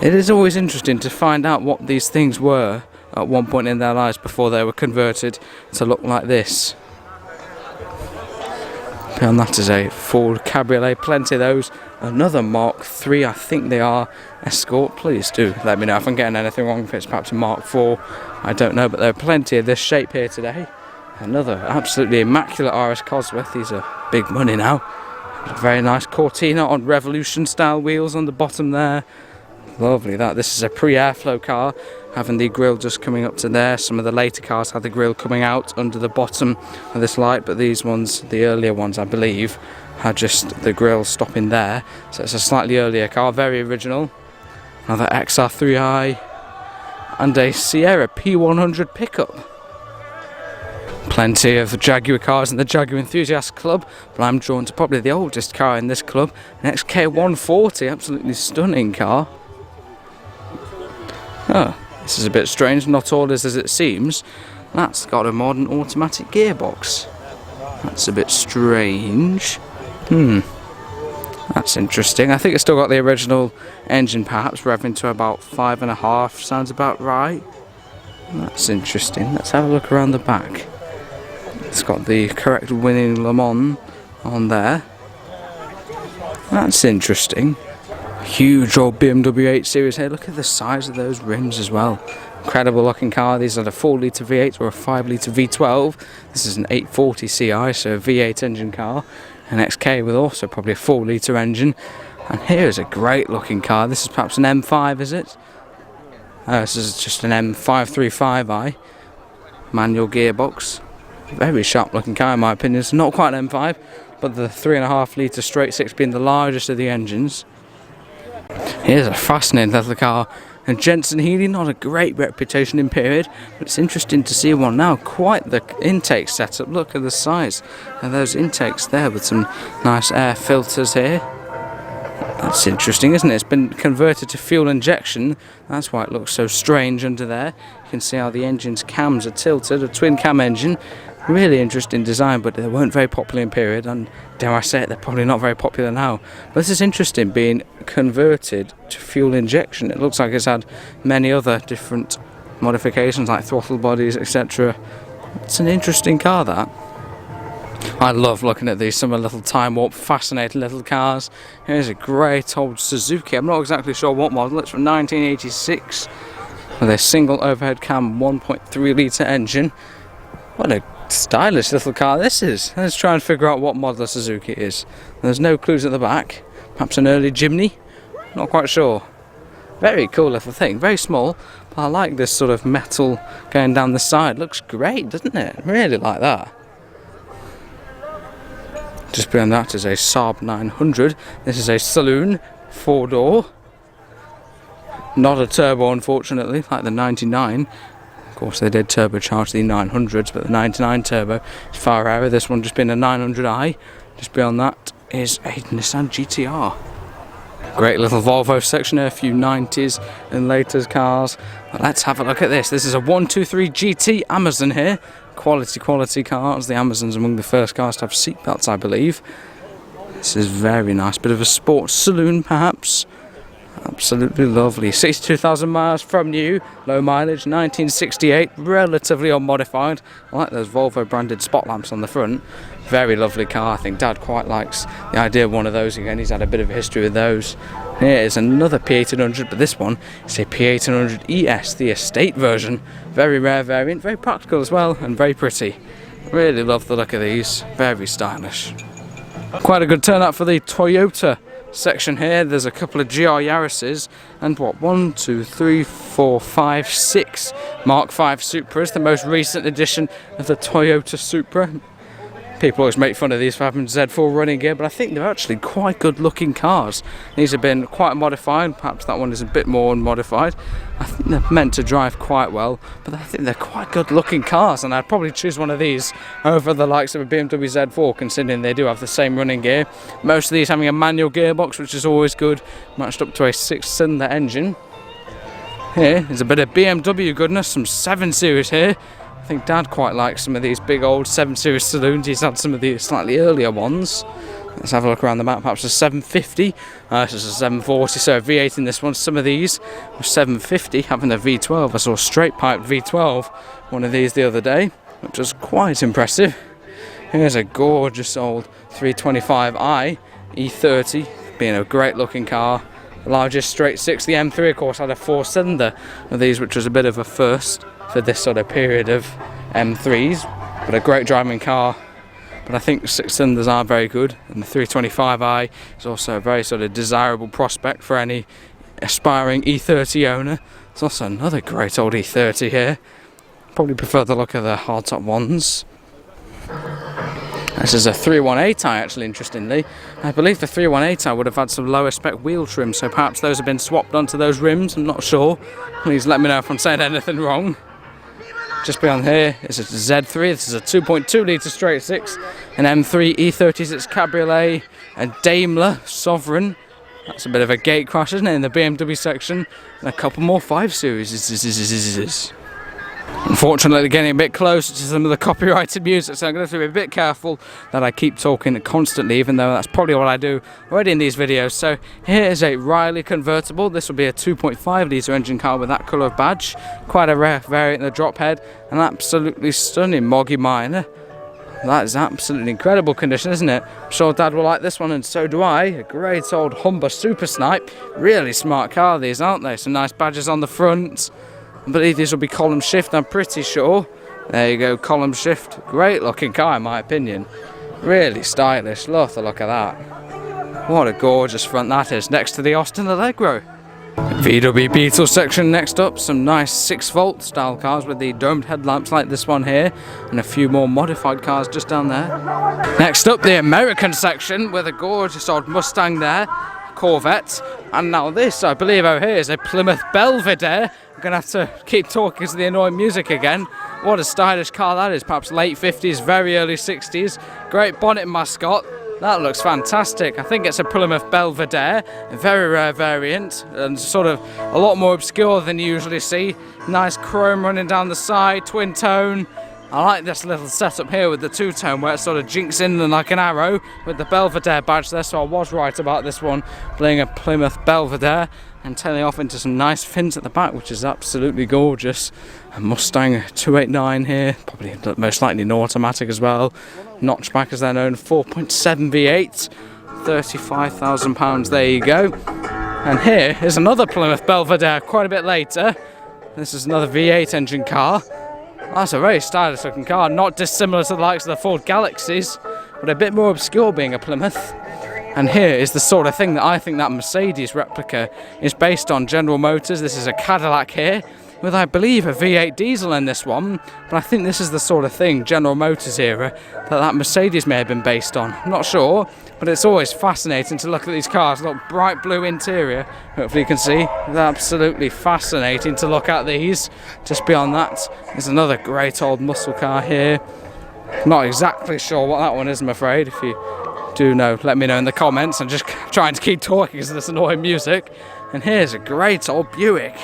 A: it is always interesting to find out what these things were at one point in their lives before they were converted to look like this. And that is a Ford Cabriolet, plenty of those. Another Mark III, I think they are Escort. Please do let me know if I'm getting anything wrong, if it's perhaps a Mark IV, I don't know, but there are plenty of this shape here today. Another absolutely immaculate RS Cosworth. These are big money now. A very nice Cortina on Revolution style wheels on the bottom there. Lovely that. This is a pre-airflow car, having the grille just coming up to there. Some of the later cars had the grille coming out under the bottom of this light, but these ones, the earlier ones I believe, had just the grille stopping there. So it's a slightly earlier car, very original. Another XR3i and a Sierra P100 pickup. Plenty of Jaguar cars in the Jaguar Enthusiast Club, but I'm drawn to probably the oldest car in this club, an XK140, absolutely stunning car. Oh, this is a bit strange, not all is as it seems. That's got a modern automatic gearbox. That's a bit strange. That's interesting. I think it's still got the original engine, perhaps revving to about 5.5, sounds about right. That's interesting. Let's have a look around the back. It's got the correct winning Le Mans on there. That's interesting. Huge old BMW 8 Series here. Look at the size of those rims as well. Incredible looking car. These are the 4-litre V8 or a 5-litre V12. This is an 840 Ci, so a V8 engine car. An XK with also probably a 4-litre engine. And here is a great looking car. This is perhaps an M5, is it? This is just an M535i. Manual gearbox. Very sharp looking car in my opinion. It's not quite an M5, but the 3.5 litre straight six being the largest of the engines. Here's a fascinating little car. And Jensen Healy, not a great reputation in period, but it's interesting to see one now. Quite the intake setup. Look at the size of those intakes there with some nice air filters here. That's interesting, isn't it? It's been converted to fuel injection. That's why it looks so strange under there. You can see how the engine's cams are tilted, a twin cam engine. Really interesting design, but they weren't very popular in period, and dare I say it, they're probably not very popular now. But this is interesting, being converted to fuel injection. It looks like it's had many other different modifications like throttle bodies, etc. It's an interesting car, that. I love looking at these, some of the little time warp fascinating little cars. Here's a great old Suzuki, I'm not exactly sure what model, it's from 1986 with a single overhead cam 1.3 litre engine. What a stylish little car this is. Let's try and figure out what model of Suzuki it is. There's no clues at the back. Perhaps an early Jimny? Not quite sure. Very cool little thing, very small, but I like this sort of metal going down the side. Looks great, doesn't it? Really like that. Just beyond that is a Saab 900. This is a saloon, 4-door. Not a turbo, unfortunately, like the 99. Of course, they did turbocharge the 900s, but the 99 turbo is far rarer. This one just being a 900i. Just beyond that is a Nissan GTR. Great little Volvo section here, a few 90s and later cars. But let's have a look at this. This is a 123 GT Amazon here. Quality cars. The Amazon's among the first cars to have seatbelts, I believe. This is very nice. Bit of a sports saloon, perhaps. Absolutely lovely. 62,000 miles from new. Low mileage, 1968. Relatively unmodified. I like those Volvo branded spot lamps on the front. Very lovely car. I think Dad quite likes the idea of one of those again. He's had a bit of a history with those. Here is another P1800, but this one is a P1800 ES, the estate version. Very rare variant, very practical as well, and very pretty. Really love the look of these. Very stylish. Quite a good turnout for the Toyota section here. There's a couple of GR Yaris's and what, 1, 2, 3, 4, 5, 6 Mark V Supras, the most recent edition of the Toyota Supra. People always make fun of these for having Z4 running gear, but I think they're actually quite good looking cars. These have been quite modified, perhaps that one is a bit more unmodified. I think they're meant to drive quite well, but I think they're quite good looking cars, and I'd probably choose one of these over the likes of a BMW Z4, considering they do have the same running gear. Most of these having a manual gearbox, which is always good, matched up to a 6-cylinder engine. Here is a bit of BMW goodness, some 7 Series here. I think Dad quite likes some of these big old 7 Series saloons. He's had some of the slightly earlier ones. Let's have a look around the map. Perhaps a 750. This is a 740, so a V8 in this one. Some of these were 750, having a V12. I saw a straight pipe V12, one of these the other day, which was quite impressive. Here's a gorgeous old 325i E30, being a great looking car. The largest straight six. The M3, of course, had a 4-cylinder of these, which was a bit of a first for this sort of period of M3s, but a great driving car. But I think 6 cylinders are very good, and the 325i is also a very sort of desirable prospect for any aspiring E30 owner. There's also another great old E30 here. Probably prefer the look of the hardtop ones. This is a 318i actually, interestingly. I believe the 318i would have had some lower spec wheel trim, so perhaps those have been swapped onto those rims, I'm not sure. Please let me know if I'm saying anything wrong. Just beyond here is a Z3, this is a 2.2 litre straight six, an M3 E36 Cabriolet, a Daimler Sovereign. That's a bit of a gate crash, isn't it, in the BMW section, and a couple more 5 Series. Unfortunately, getting a bit closer to some of the copyrighted music, so I'm going to have to be a bit careful that I keep talking constantly, even though that's probably what I do already in these videos. So here is a Riley convertible. This will be a 2.5 litre engine car with that colour of badge. Quite a rare variant in the drop head, and absolutely stunning Moggy Minor. That is absolutely incredible condition, isn't it? I'm sure Dad will like this one, and so do I. A great old Humber Super Snipe. Really smart car, these, aren't they? Some nice badges on the front. I believe these will be column shift, I'm pretty sure. There you go, column shift. Great looking car in my opinion. Really stylish, love the look of that. What a gorgeous front that is, next to the Austin Allegro. VW Beetle section next up, some nice 6-volt style cars with the domed headlamps like this one here, and a few more modified cars just down there. Next up, the American section with a gorgeous old Mustang there, Corvette, and now this, I believe over here, is a Plymouth Belvedere. I'm going to have to keep talking because of the annoying music again. What a stylish car that is, perhaps late 50s, very early 60s. Great bonnet mascot. That looks fantastic. I think it's a Plymouth Belvedere, a very rare variant, and sort of a lot more obscure than you usually see. Nice chrome running down the side, twin tone. I like this little setup here with the two-tone where it sort of jinks in like an arrow with the Belvedere badge there, so I was right about this one being a Plymouth Belvedere, and tailing off into some nice fins at the back, which is absolutely gorgeous. A Mustang 289 here, probably most likely an automatic as well. Notchback as they're known, 4.7 V8, £35,000, there you go. And here is another Plymouth Belvedere quite a bit later. This is another V8 engine car. That's a very stylish looking car, not dissimilar to the likes of the Ford Galaxies, but a bit more obscure being a Plymouth. And here is the sort of thing that I think that Mercedes replica is based on. General Motors, this is a Cadillac here, with I believe a V8 diesel in this one, but I think this is the sort of thing, General Motors era, that Mercedes may have been based on. I'm not sure, but it's always fascinating to look at these cars. Look, bright blue interior, hopefully you can see. It's absolutely fascinating to look at these. Just beyond that, there's another great old muscle car here. Not exactly sure what that one is, I'm afraid. If you do know, let me know in the comments. I'm just trying to keep talking because of this annoying music. And here's a great old Buick.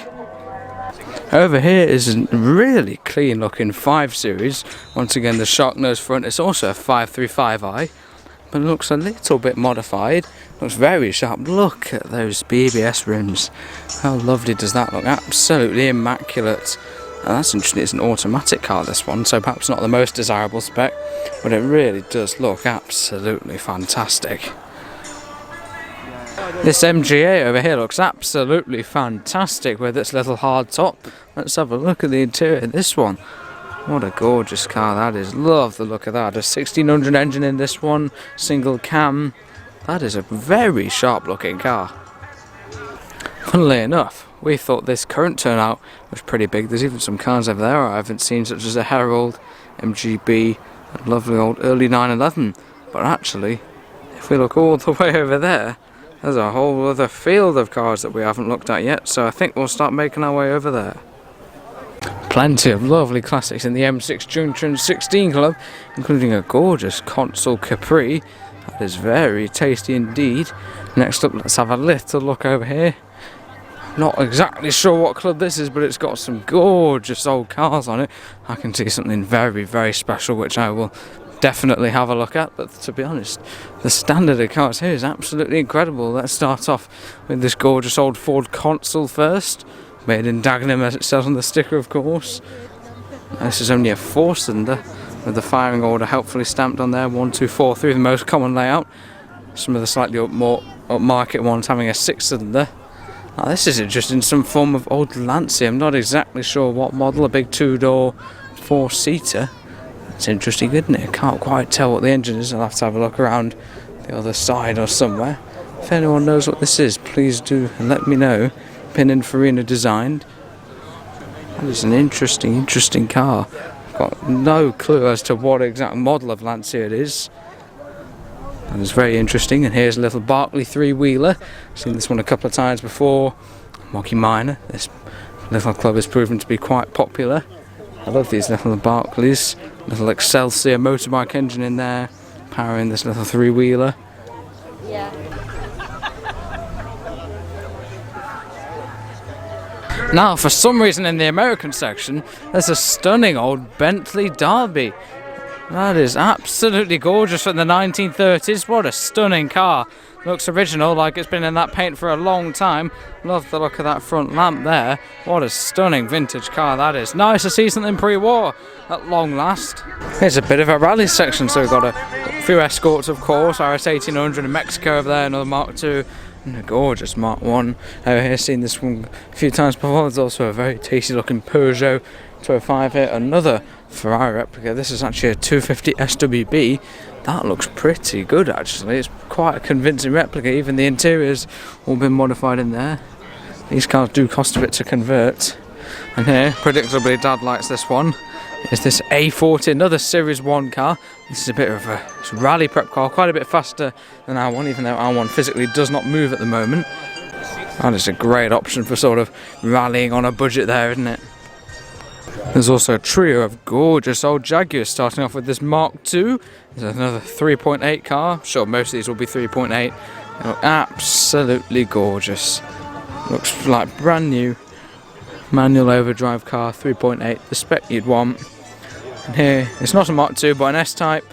A: Over here is a really clean looking 5 Series. Once again, the shark nose front. It's also a 535i, but it looks a little bit modified. Looks very sharp. Look at those BBS rims. How lovely does that look? Absolutely immaculate. And that's interesting, it's an automatic car, this one, so perhaps not the most desirable spec, but it really does look absolutely fantastic. This MGA over here looks absolutely fantastic with its little hard top. Let's have a look at the interior of this one. What a gorgeous car that is. Love the look of that. A 1600 engine in this one, single cam. That is a very sharp looking car. Funnily enough, we thought this current turnout was pretty big. There's even some cars over there I haven't seen, such as a Herald, MGB, a lovely old early 911. But actually, if we look all the way over there, there's a whole other field of cars that we haven't looked at yet, so I think we'll start making our way over there. Plenty of lovely classics in the M6 Junction 16 Club, including a gorgeous Consul Capri. That is very tasty indeed. Next up, let's have a little look over here. Not exactly sure what club this is, but it's got some gorgeous old cars on it. I can see something very, very special, which I will definitely have a look at. But to be honest, the standard of cars here is absolutely incredible. Let's start off with this gorgeous old Ford Consul first. Made in Dagenham, as it says on the sticker, of course. This is only a 4-cylinder, with the firing order helpfully stamped on there. 1, 2, 4, 3, the most common layout. Some of the slightly more upmarket ones having a 6-cylinder. Now this is interesting, some form of old Lancia. I'm not exactly sure what model, a big 2-door, 4-seater. It's interesting, isn't it? Can't quite tell what the engine is. I'll have to have a look around the other side or somewhere. If anyone knows what this is, please do let me know. Pininfarina designed. That is an interesting car. I've got no clue as to what exact model of Lancia it is. And it's very interesting. And here's a little Barclay three-wheeler. Seen this one a couple of times before. Mocky Minor. This little club has proven to be quite popular. I love these little Barclays. Little Excelsior motorbike engine in there, powering this little three-wheeler.
C: Yeah.
A: Now, for some reason in the American section, there's a stunning old Bentley Derby. That is absolutely gorgeous from the 1930s. What a stunning car. Looks original, like it's been in that paint for a long time. Love the look of that front lamp there. What a stunning vintage car that is. Nice to see something pre-war at long last. Here's a bit of a rally section, so we've got a few escorts, of course. RS 1800 in Mexico over there, another Mark II. And a gorgeous Mark 1 over here. Seen this one a few times before. There's also a very tasty looking Peugeot 205 here. Another Ferrari replica. This is actually a 250 SWB. That looks pretty good actually. It's quite a convincing replica. Even the interior's all been modified in there. These cars do cost a bit to convert. And here, predictably, Dad likes this one. Is this A40, another Series 1 car. This is a bit of a rally prep car, quite a bit faster than R1, even though R1 physically does not move at the moment. That is a great option for sort of rallying on a budget there, isn't it? There's also a trio of gorgeous old Jaguars, starting off with this Mark II. There's another 3.8 car. I'm sure most of these will be 3.8. They look absolutely gorgeous. Looks like brand new. Manual overdrive car, 3.8, the spec you'd want. And here, it's not a Mark II, but an S-Type.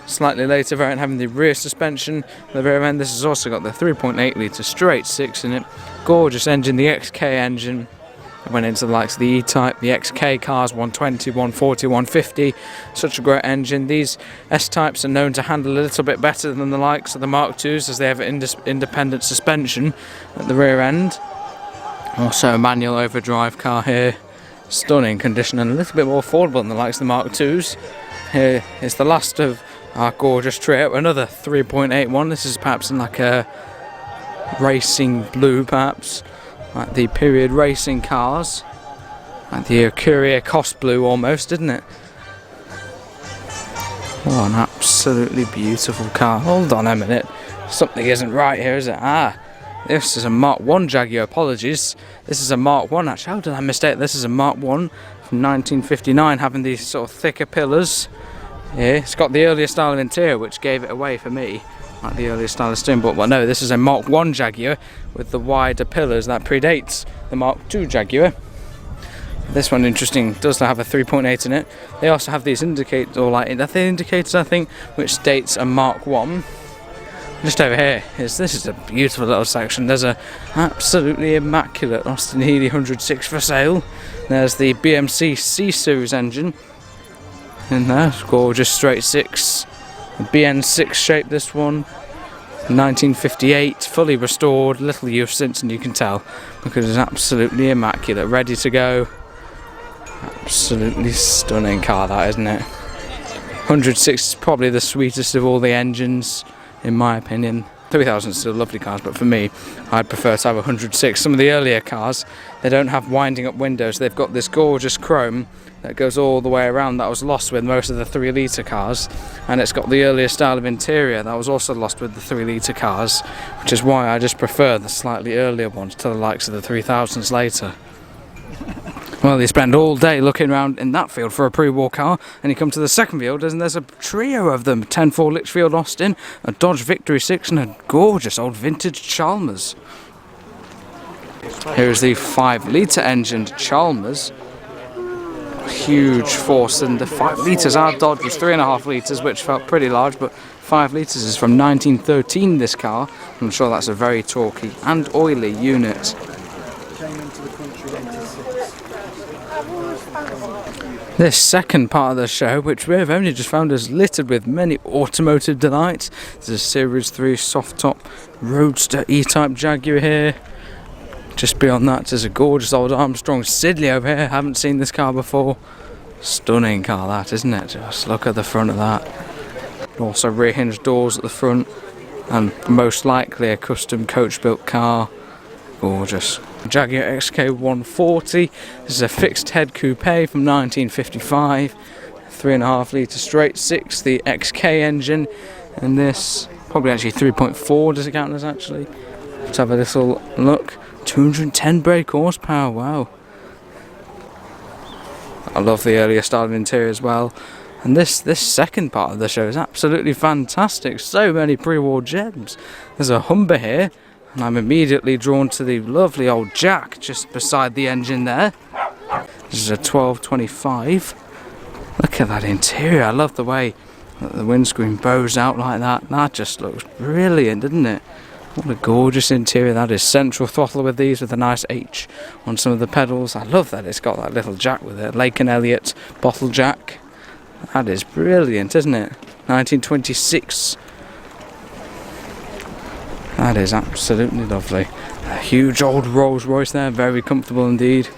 A: Slightly later variant having the rear suspension. At the rear end, this has also got the 3.8 litre straight 6 in it. Gorgeous engine, the XK engine. It went into the likes of the E-Type, the XK cars, 120, 140, 150. Such a great engine. These S-Types are known to handle a little bit better than the likes of the Mark IIs, as they have independent suspension at the rear end. Also a manual overdrive car here. Stunning condition and a little bit more affordable than the likes of the Mark IIs. Here is the last of our gorgeous trio. Another 3.8 one. This is perhaps in like a racing blue, perhaps. Like the period racing cars. Like the Courier Cost blue almost, isn't it? Oh, an absolutely beautiful car. Hold on a minute. Something isn't right here, is it? This is a Mark 1 Jaguar, apologies. This is a Mark 1 actually. How did I mistake? This is a Mark 1 from 1959, having these sort of thicker pillars. Yeah, it's got the earlier style of interior, which gave it away for me. Like the earlier style of steering, but well, no, this is a Mark 1 Jaguar with the wider pillars that predates the Mark 2 Jaguar. This one, interesting, does have a 3.8 in it. They also have these indicators, or like indicators, I think, which states a Mark 1. Just over here, this is a beautiful little section. There's a absolutely immaculate Austin Healey 106 for sale. There's the BMC C-Series engine in there, gorgeous straight 6. The BN6 shape, this one. 1958, fully restored, little use since, and you can tell because it's absolutely immaculate, ready to go. Absolutely stunning car, that, isn't it? 106 is probably the sweetest of all the engines, in my opinion. 3000 is still lovely cars, but for me, I'd prefer to have a 106. Some of the earlier cars, they don't have winding up windows. They've got this gorgeous chrome that goes all the way around that was lost with most of the 3 litre cars, and it's got the earlier style of interior that was also lost with the 3 litre cars, which is why I just prefer the slightly earlier ones to the likes of the 3000s later. Well, you spend all day looking around in that field for a pre-war car, and you come to the second field and there's a trio of them. 10.4 Litchfield Austin, a Dodge Victory 6 and a gorgeous old vintage Chalmers. Here is the 5 litre engined Chalmers. Huge 4-cylinder, 5 litres. Our Dodge was 3.5 litres, which felt pretty large, but 5 litres is from 1913, this car. I'm sure that's a very torquey and oily unit. This second part of the show, which we have only just found, is littered with many automotive delights. There's a Series 3 soft top Roadster E-Type Jaguar here. Just beyond that, there's a gorgeous old Armstrong Siddeley over here. Haven't seen this car before. Stunning car, that, isn't it? Just look at the front of that. Also rear hinge doors at the front. and most likely a custom coach built car. Gorgeous. Jaguar XK140. This is a fixed head coupe from 1955. 3.5 litre straight six, the XK engine, and this probably actually 3.4 does it count as actually. Let's have a little look. 210 brake horsepower, wow. I love the earlier style of interior as well. And this second part of the show is absolutely fantastic. So many pre-war gems. There's a Humber here, and I'm immediately drawn to the lovely old jack just beside the engine there. This is a 1225. Look at that interior. I love the way that the windscreen bows out like that. That just looks brilliant, doesn't it? What a gorgeous interior that is. Central throttle with these, with a nice H on some of the pedals. I love that it's got that little jack with it. Lake and Elliott bottle jack. That is brilliant, isn't it? 1926. That is absolutely lovely. A huge old Rolls Royce there, very comfortable indeed.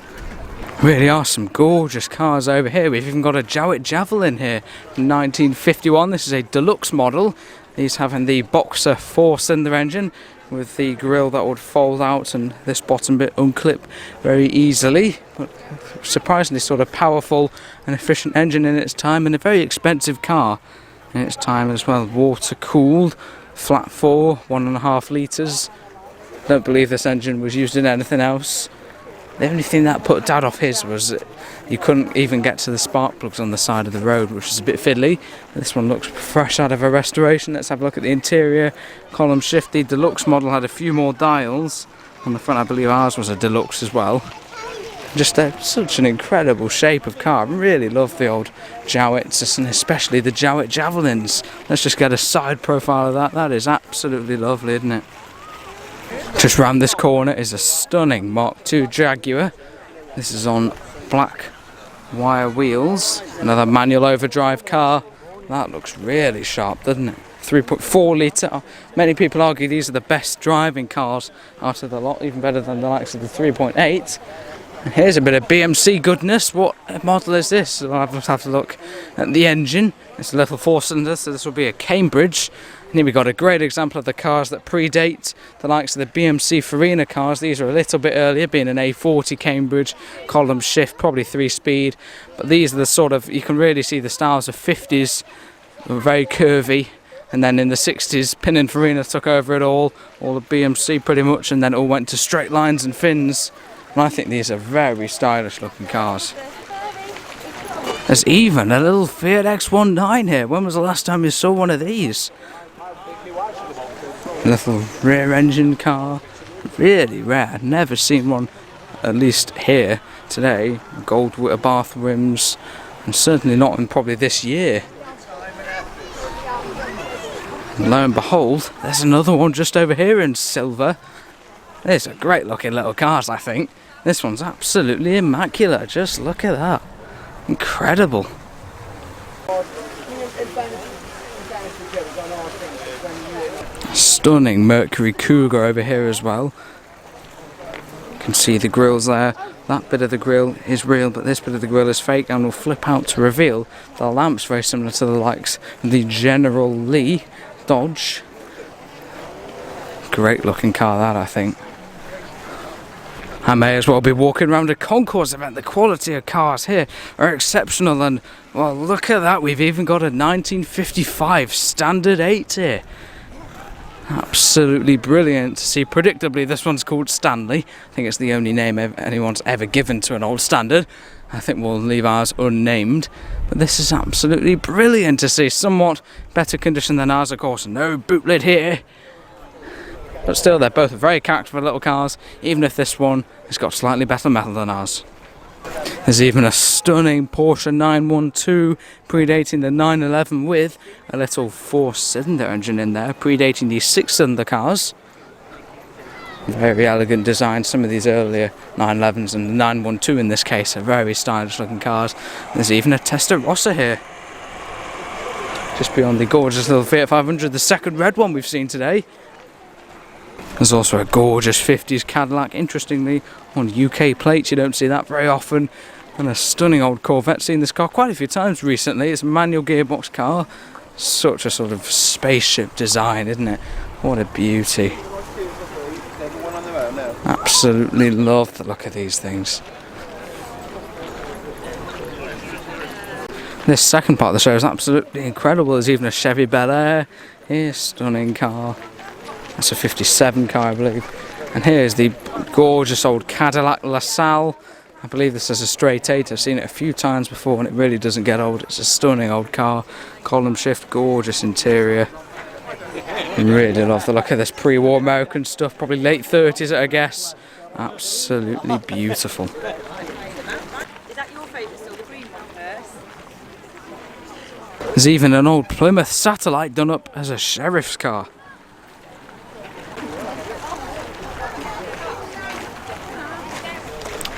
A: Really are some gorgeous cars over here. We've even got a Jowett Javelin here from 1951. This is a deluxe model. These having the Boxer 4-cylinder engine with the grille that would fold out and this bottom bit unclip very easily. But surprisingly sort of powerful and efficient engine in its time, and a very expensive car in its time as well. Water cooled, flat 4, 1.5 litres. Don't believe this engine was used in anything else. The only thing that put Dad off his was you couldn't even get to the spark plugs on the side of the road, which is a bit fiddly. This one looks fresh out of a restoration. Let's have a look at the interior. Column shift. The deluxe model had a few more dials. On the front, I believe ours was a deluxe as well. Just such an incredible shape of car. I really love the old Jowetts, and especially the Jowett Javelins. Let's just get a side profile of that. That is absolutely lovely, isn't it? Just round this corner is a stunning Mark II Jaguar. This is on black wire wheels. Another manual overdrive car. That looks really sharp, doesn't it? 3.4 litre. Many people argue these are the best driving cars out of the lot, even better than the likes of the 3.8. And here's a bit of BMC goodness. What model is this? I'll have to look at the engine. It's a little 4-cylinder, so this will be a Cambridge. And here we've got a great example of the cars that predate the likes of the BMC Farina cars. These are a little bit earlier, being an A40 Cambridge, column shift, probably 3-speed. But these are the sort of, you can really see the styles of 50s, were very curvy. And then in the 60s, Pininfarina took over it all the BMC pretty much, and then it all went to straight lines and fins. And I think these are very stylish looking cars. There's even a little Fiat X19 here. When was the last time you saw one of these? A little rear engine car. Really rare. Never seen one, at least here today. Gold bath rims, and certainly not in probably this year. And lo and behold, there's another one just over here in silver. These are great looking little cars, I think. This one's absolutely immaculate. Just look at that. Incredible. Stunning Mercury Cougar over here as well. You can see the grills there. That bit of the grill is real, but this bit of the grill is fake, and will flip out to reveal the lamps, very similar to the likes of the General Lee Dodge. Great looking car that, I think. I may as well be walking around a concourse event. The quality of cars here are exceptional, and well, look at that. We've even got a 1955 Standard 8 here. Absolutely brilliant to see. Predictably, this one's called Stanley. I think it's the only name anyone's ever given to an old Standard. I think we'll leave ours unnamed. But this is absolutely brilliant to see. Somewhat better condition than ours, of course. No boot lid here. But still, they're both very characterful little cars, even if this one has got slightly better metal than ours. There's even a stunning Porsche 912 predating the 911 with a little 4-cylinder engine in there, predating these 6-cylinder cars. Very elegant design. Some of these earlier 911s and the 912 in this case are very stylish looking cars. There's even a Testarossa here. Just beyond the gorgeous little Fiat 500, the second red one we've seen today. There's also a gorgeous 50s Cadillac, interestingly on UK plates. You don't see that very often. And a stunning old Corvette. Seen this car quite a few times recently. It's a manual gearbox car. Such a sort of spaceship design, isn't it? What a beauty. Absolutely love the look of these things. This second part of the show is absolutely incredible. There's even a Chevy Bel Air here, stunning car. That's a 57 car, I believe. And here's the gorgeous old Cadillac LaSalle. I believe this is a straight 8. I've seen it a few times before and it really doesn't get old. It's a stunning old car. Column shift, gorgeous interior. I really love the look of this pre-war American stuff. Probably late 30s at a guess. Absolutely beautiful.
C: Is that your favourite still, the green one first?
A: There's even an old Plymouth Satellite done up as a sheriff's car.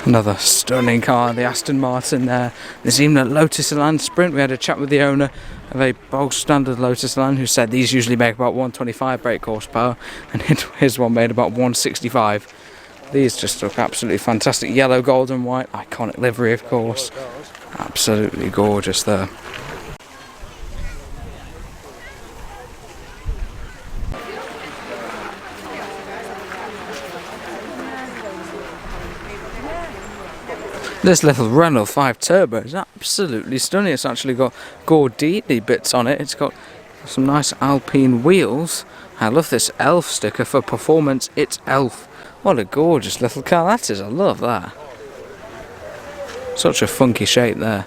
A: Another stunning car, the Aston Martin there. There's even a Lotus Elan Sprint. We had a chat with the owner of a bog standard Lotus Elan who said these usually make about 125 brake horsepower and his one made about 165. These just look absolutely fantastic. Yellow, gold and white, iconic livery of course. Absolutely gorgeous there. This little Renault 5 Turbo is absolutely stunning. It's actually got Gordini bits on it. It's got some nice Alpine wheels. I love this elf sticker for performance. It's elf. What a gorgeous little car that is. I love that. Such a funky shape there.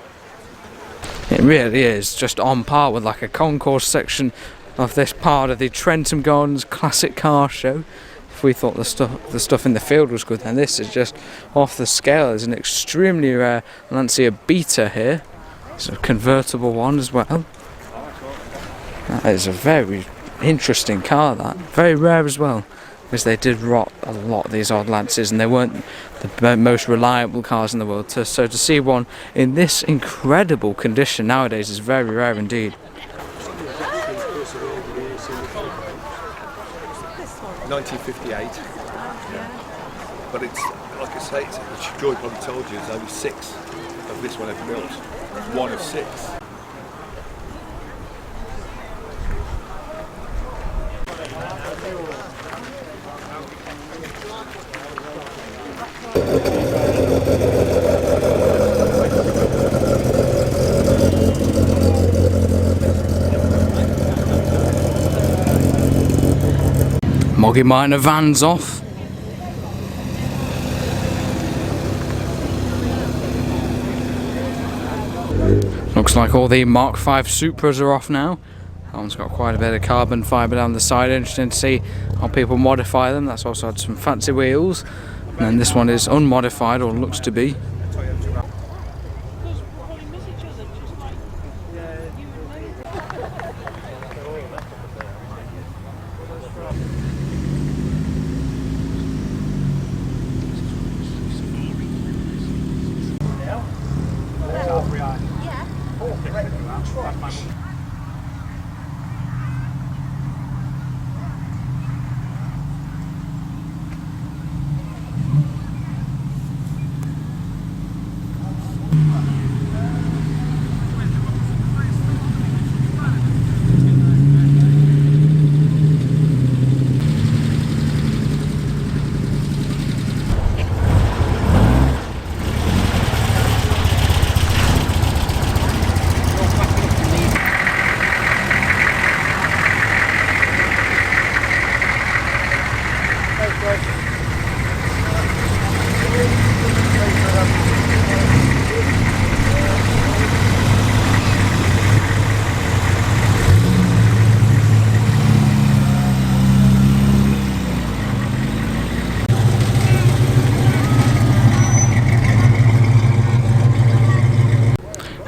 A: It really is just on par with like a concourse section of this part of the Trentham Gardens classic car show. If we thought the stuff in the field was good, then this is just off the scale. There's an extremely rare Lancia Beta here. It's a convertible one as well. That is a very interesting car, that. Very rare as well, because they did rot a lot of these odd Lancias and they weren't the most reliable cars in the world. So to see one in this incredible condition nowadays is very rare indeed.
D: 1958, yeah. But it's, like I say, Joy probably told you, there's only 6 of this one ever built. One of 6.
A: Moggy Minor van's off. Looks like all the Mark V Supras are off now. That one's got quite a bit of carbon fibre down the side. Interesting to see how people modify them. That's also had some fancy wheels. And then this one is unmodified, or looks to be.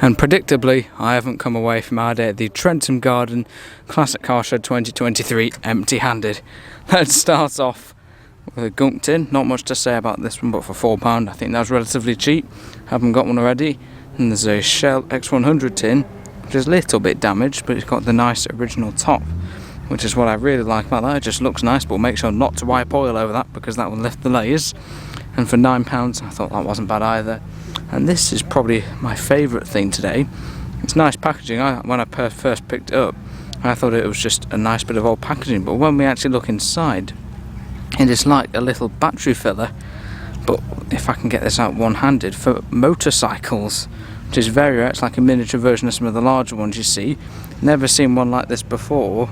A: And predictably, I haven't come away from our day at the Trentham Garden Classic Car Show 2023 empty-handed. Let's start off with a gunk tin. Not much to say about this one, but for £4 I think that was relatively cheap. Haven't got one already. And there's a Shell X100 tin, which is a little bit damaged, but it's got the nice original top, which is what I really like about that. It just looks nice, but make sure not to wipe oil over that because that will lift the layers. And for £9 I thought that wasn't bad either. And this is probably my favourite thing today. It's nice packaging. When I first picked it up, I thought it was just a nice bit of old packaging, but when we actually look inside, it is like a little battery filler, but if I can get this out one-handed, for motorcycles, which is very rare. It's like a miniature version of some of the larger ones you see. Never seen one like this before.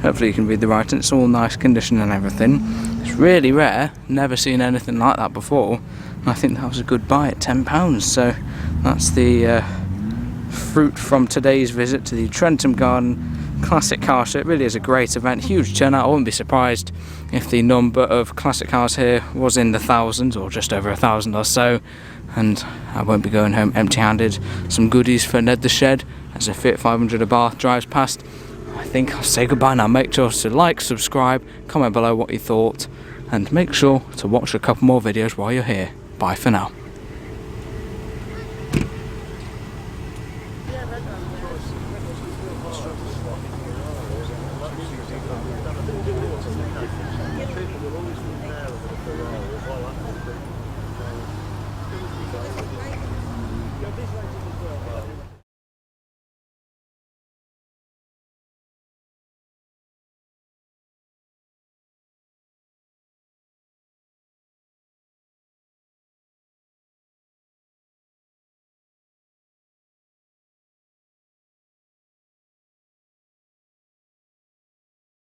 A: Hopefully you can read the writing. It's all nice condition and everything. It's really rare. Never seen anything like that before. And I think that was a good buy at £10. So that's the fruit from today's visit to the Trentham Garden Classic Car Show. It really is a great event, huge turnout. I wouldn't be surprised if the number of classic cars here was in the thousands, or just over 1,000 or so. And I won't be going home empty-handed. Some goodies for Ned the Shed as a Fiat 500 of Bath drives past. I think I'll say goodbye now. Make sure to like, subscribe, comment below what you thought, and make sure to watch a couple more videos while you're here. Bye for now.